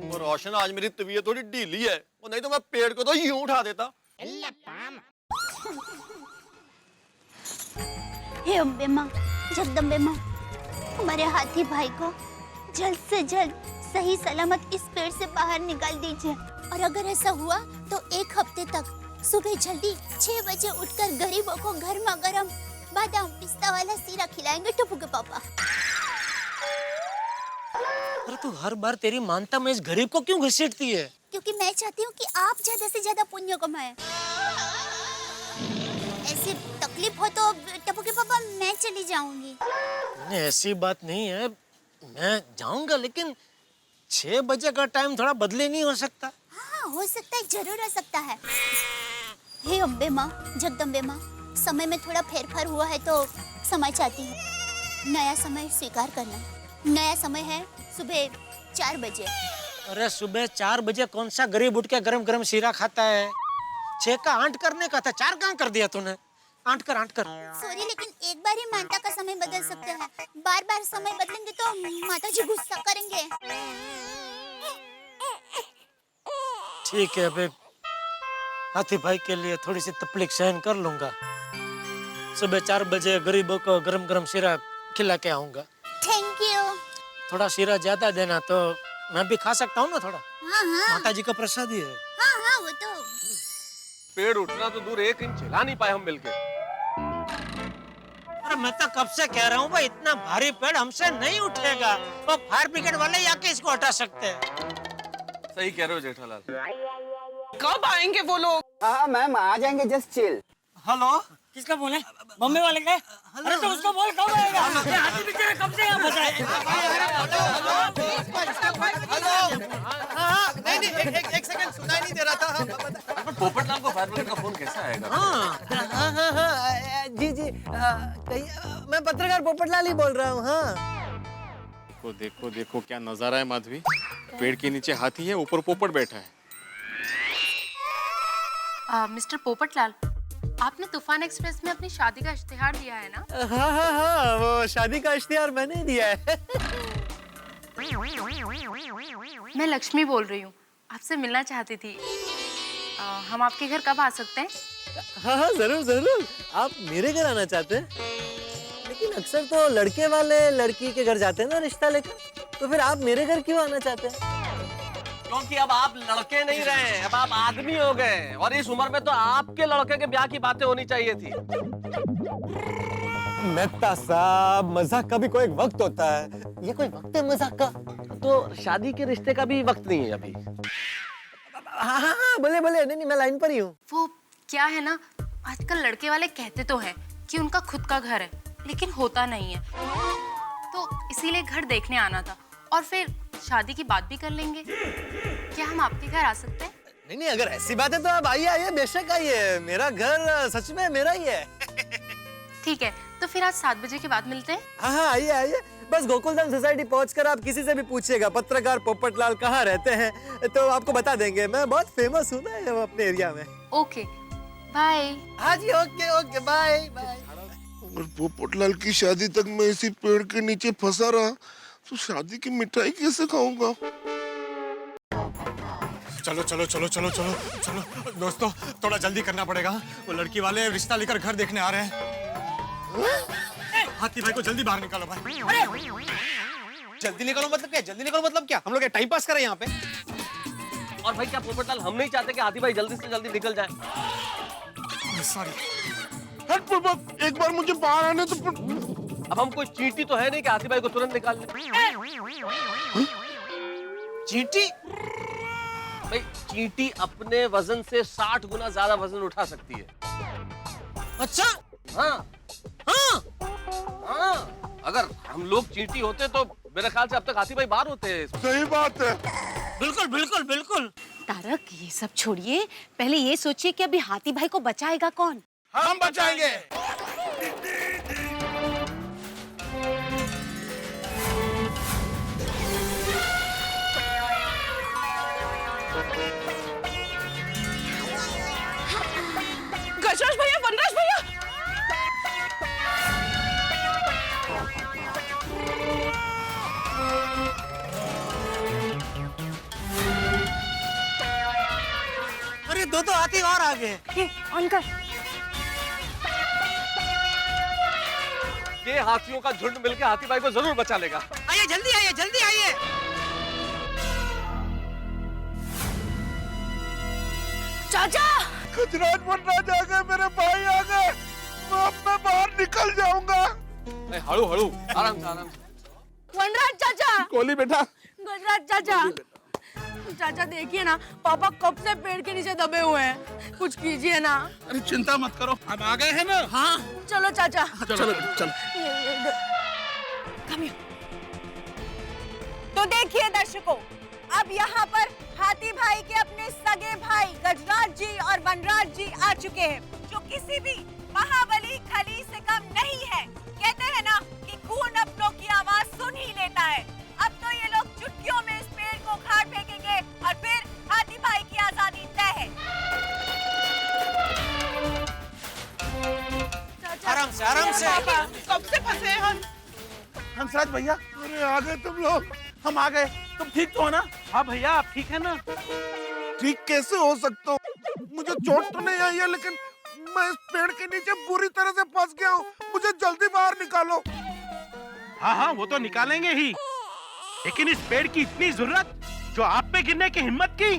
वो रोशन, आज मेरी तबीयत थोड़ी ढीली है, वो नहीं तो मैं पेड़ को तो यूं उठा देता। हे अम्बे माँ, जगदम्बे माँ, हमारे हाथी भाई को जल्द से जल्द सही सलामत इस पेड़ से बाहर निकाल दीजिए। और अगर ऐसा हुआ तो 1 हफ्ते तक सुबह जल्दी 6 बजे उठकर गरीबों को गर्मा गर्म बादाम पिस्ता वाला सीरा खिलाएंगे टप्पू के पापा। अरे तू हर बार तेरी मानता में इस गरीब को क्यों घसीटती है? क्योंकि मैं चाहती हूँ कि आप ज्यादा से ज्यादा पुण्य कमाएं। ऐसी तकलीफ हो तो टप्पू के पापा मैं चली जाऊंगी। नहीं ऐसी बात नहीं है, मैं जाऊंगा लेकिन 6 बजे का टाइम थोड़ा बदले नहीं हो सकता? हाँ हो सकता है, जरूर हो सकता है। हे अम्बे माँ, जगदम्बे माँ, समय में थोड़ा फेरफार हुआ है तो क्षमा चाहती हूँ। नया समय स्वीकार करना। नया समय है सुबह 4 बजे। अरे सुबह 4 बजे कौन सा गरीब उठ के गरम गरम शीरा खाता है? 6 का 8 करने का था, 4 कहाँ कर दिया तूने? 8 कर। सॉरी लेकिन एक बार ही मानता का समय बदल सकते हैं, बार बार समय बदलेंगे तो माता जी गुस्सा करेंगे। ठीक है अबे, हाथी भाई के लिए थोड़ी सी तकलीफ सहन कर लूंगा। सुबह 4 बजे गरीबों को गरम गरम शीरा खिला के आऊंगा। Thank you. थोड़ा शीरा ज्यादा देना तो मैं भी खा सकता हूँ ना थोड़ा। हाँ हाँ माता जी का प्रसाद ही है। हाँ हाँ वो तो। पेड़ उठना तो दूर, 1 इंच हिला नहीं पाए हम मिलके। अरे मैं तो कब से कह रहा हूँ भाई, इतना भारी पेड़ हमसे नहीं उठेगा। वो फायर ब्रिगेड वाले ही आके इसको हटा सकते हैं। सही कह रहे हो जेठालाल। कब आएंगे वो लोग? हाँ मैम आ जाएंगे, जस्ट चिल। हेलो, किसका बोले? बम्बे वाले का? अरे तो उसको बोल कब आएगा? ये हाथी बेचारे कब से यहाँ फंसा है? नहीं एक सेकंड, सुनाई नहीं दे रहा था। पोपटलाल को फायर ब्रिगेड का फोन कैसे आएगा? जी मैं पत्रकार पोपटलाल ही बोल रहा हूँ। हाँ देखो देखो देखो क्या नजारा है माधवी। पेड़ के नीचे हाथी है, ऊपर पोपट बैठा है। मिस्टर पोपटलाल, आपने तूफान एक्सप्रेस में अपनी शादी का इश्तिहार दिया है ना? हाँ हाँ हाँ, वो शादी का इश्तिहार मैंने ही दिया है। मैं लक्ष्मी बोल रही हूँ, आपसे मिलना चाहती थी। हम आपके घर कब आ सकते हैं? हाँ हाँ जरूर जरूर, आप मेरे घर आना चाहते हैं? लेकिन अक्सर तो लड़के वाले लड़की के घर जाते हैं ना रिश्ता लेकर, तो फिर आप मेरे घर क्यों आना चाहते हैं? क्योंकि अब आप लड़के नहीं रहे, अब आप आदमी हो गए, और इस उम्र में तो आपके लड़के के ब्याह की बातें होनी चाहिए थी। मेहता साहब, मजाक का भी कोई एक वक्त होता है, ये कोई वक्त है मजाक का? तो शादी के रिश्ते का भी वक्त नहीं है अभी। हाँ हाँ हाँ, बोले बोले, नहीं मैं लाइन पर ही हूँ। वो क्या है ना, आजकल लड़के वाले कहते तो हैं कि उनका खुद का घर है, लेकिन होता नहीं है, तो इसीलिए घर देखने आना था, और फिर शादी की बात भी कर लेंगे। क्या हम आपके घर आ सकते हैं? नहीं नहीं, अगर ऐसी बात है तो आप आइए आइए, बेशक आइए, मेरा घर सच में मेरा ही है। ठीक है, तो फिर आज 7 बजे के बाद मिलते हैं। हाँ हाँ आइए आइए, बस गोकुलधाम सोसाइटी पहुंचकर आप किसी से भी पूछिएगा पत्रकार पोपटलाल कहाँ रहते हैं, तो आपको बता देंगे। मैं बहुत फेमस हूँ ना अपने एरिया में। Okay bye. हाँ जी, ओके ओके, बाय बाय। अगर पोपटलाल की शादी तक मैं इसी पेड़ के नीचे फंसा रहा तो शादी की मिठाई कैसे खाऊंगा? चलो चलो चलो चलो चलो चलो दोस्तों, थोड़ा जल्दी करना पड़ेगा, वो लड़की वाले रिश्ता लेकर घर देखने आ रहे हैं। हाथी भाई को जल्दी बाहर निकालो भाई। जल्दी निकलो मतलब क्या? जल्दी निकलो मतलब क्या? हम लोग टाइम पास करें यहाँ पे? और भाई क्या पोपटलाल हम नहीं चाहते कि हाथी भाई जल्दी से जल्दी निकल जाए? सॉरी। एक बार मुझे बाहर आने तो। अब हम कोई चींटी तो है नहीं कि हाथी भाई को तुरंत निकाल ले। चींटी? भाई चींटी अपने वजन से 60 गुना ज्यादा वजन उठा सकती है। अच्छा? हाँ हाँ हाँ, अगर हम लोग चींटी होते तो मेरे ख्याल से अब तक हाथी भाई बाहर होते। सही बात है। बिल्कुल बिल्कुल बिल्कुल। तारक, ये सब छोड़िए, पहले ये सोचिए कि अभी हाथी भाई को बचाएगा कौन? हम बचाएंगे। गजराज भैया, वनराज भैया, अरे दो हाथी और आ गए। ऑन कर। ये हाथियों का झुंड मिलकर हाथी भाई को जरूर बचा लेगा। आइए जल्दी आइए, जल्दी आइए। चाचा, गजराज वनराज आ गए, मेरे भाई आ गए, मैं बाहर निकल जाऊंगा। हड़ू हड़ू, आराम से आराम से। वनराज चाचा। कोली बेटा। गजराज चाचा, चाचा देखिए ना, पापा कब से पेड़ के नीचे दबे हुए हैं, कुछ कीजिए ना। अरे चिंता मत करो, हम आ गए हैं ना। हाँ चलो चाचा। चलो चलो। तो देखिए दर्शकों, अब यहाँ पर हाथी भाई के अपने सगे भाई गजराज जी और वनराज जी आ चुके हैं, जो किसी भी महाबली खली से कम नहीं है। कहते हैं ना कि खून अपनों की आवाज सुन ही लेता है। अब तो ये लोग चुटकियों में इस पेड़ को उखाड़ फेंकेंगे और फिर हाथी भाई की आजादी तय है। आराम से आराम से। कब से फंसे हैं हम? हंसराज भैया, अरे आ गए तुम लोग। हम आ गए। तुम ठीक तो हो ना? हाँ भैया, आप ठीक है ना? ठीक कैसे हो सकता हूँ? मुझे चोट तो नहीं आई है, लेकिन मैं इस पेड़ के नीचे बुरी तरह से फंस गया हूँ। मुझे जल्दी बाहर निकालो। हाँ हाँ, वो तो निकालेंगे ही, लेकिन इस पेड़ की इतनी जरूरत जो आप पे गिरने की हिम्मत की,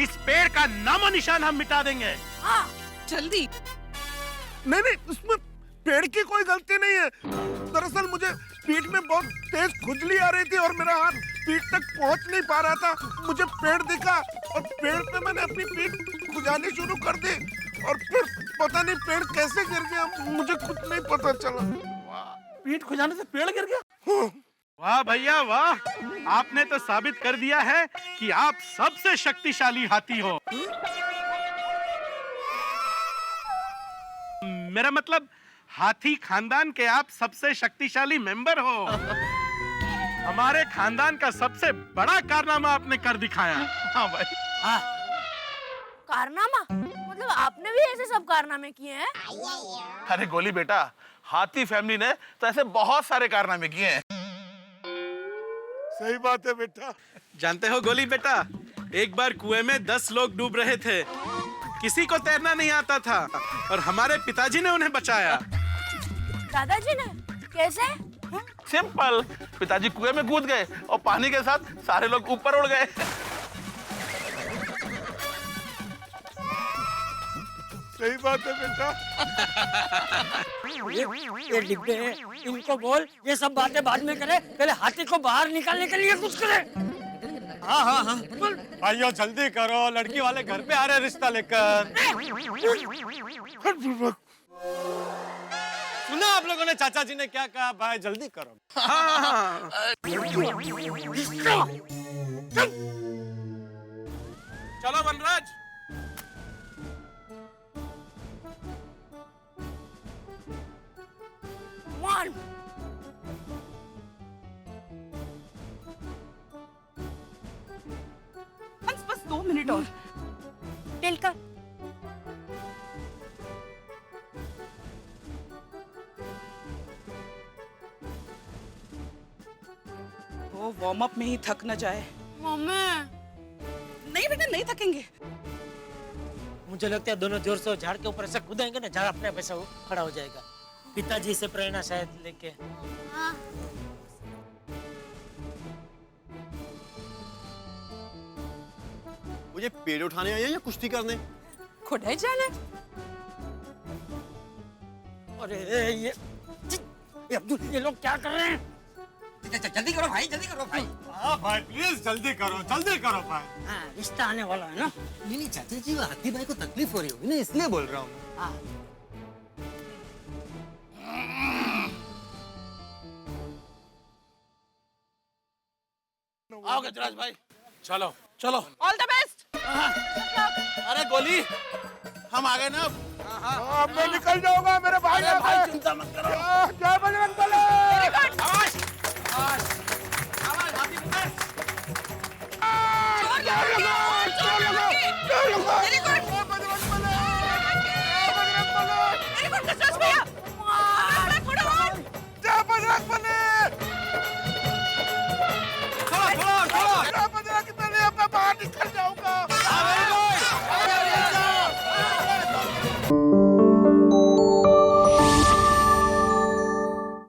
इस पेड़ का नामो निशान हम मिटा देंगे। हाँ, जल्दी। नहीं नहीं, इसमें पेड़ की कोई गलती नहीं है। दरअसल मुझे पीठ में बहुत तेज खुजली आ रही थी और मेरा हाथ पीठ तक पहुंच नहीं पा रहा था। मुझे पेड़ दिखा और पेड़ पे मैंने अपनी पीठ खुजानी शुरू कर दी और फिर पता नहीं पेड़ कैसे गिर गया, मुझे कुछ नहीं पता चला। पीठ खुजाने से पेड़ गिर गया? वाह भैया वाह, आपने तो साबित कर दिया है कि आप सबसे शक्तिशाली हाथी हो। मेरा मतलब, हाथी खानदान के आप सबसे शक्तिशाली मेंबर हो। हमारे खानदान का सबसे बड़ा कारनामा आपने कर दिखाया। हाँ भाई। कारनामा? मतलब आपने भी ऐसे सब कारनामे किए हैं? अरे गोली बेटा, हाथी फैमिली ने तो ऐसे बहुत सारे कारनामे किए हैं। सही बात है बेटा। जानते हो गोली बेटा, एक बार कुएं में 10 लोग डूब रहे थे, किसी को तैरना नहीं आता था और हमारे पिताजी ने उन्हें बचाया। दादाजी ने? कैसे? सिंपल, पिताजी कुएं में कूद गए और पानी के साथ सारे लोग ऊपर उड़ गए। सही बात है बेटा। ये डिब्बे हैं, इनको बोल ये सब बातें बाद में करे, पहले हाथी को बाहर निकालने के लिए कुछ करे। हाँ हाँ हाँ भाइयों जल्दी करो, लड़की वाले घर पे आ रहे रिश्ता लेकर। सुना आप लोगों ने चाचा जी ने क्या कहा? भाई जल्दी करो। चलो वनराज। One. बस 2 मिनट और। टेल कर। वो वार्म अप में ही थक न जाए। मम्मी। नहीं बेटा, नहीं थकेंगे। मुझे लगता है दोनों जोर से झाड़ के ऊपर से कूदेंगे ना, झाड़ अपने आप ऐसा वो खड़ा हो जाएगा। पिताजी से प्रेरणा शायद लेके। हाँ। मुझे पेड़ उठाने आए हैं या कुश्ती करने? खुदाई जाने। अरे ये अब्दुल, ये लोग क्या कर रहे हैं? जल्दी करो भाई, जल्दी करो भाई। हाँ भाई प्लीज जल्दी करो भाई। हाँ, रिश्ता आने वाला है ना। नहीं चाचा जी, हाथी भाई को तकलीफ हो रही होगी ना, इसलिए बोल रहा हूँ। हाँ। आओ गजराज भाई, चलो चलो। All the best. अरे गोली, हम आ गए ना अब। अब मैं निकल जाऊंगा मेरे भाई। भाई चिंता मत करो। जय बजरंग बली। Very good.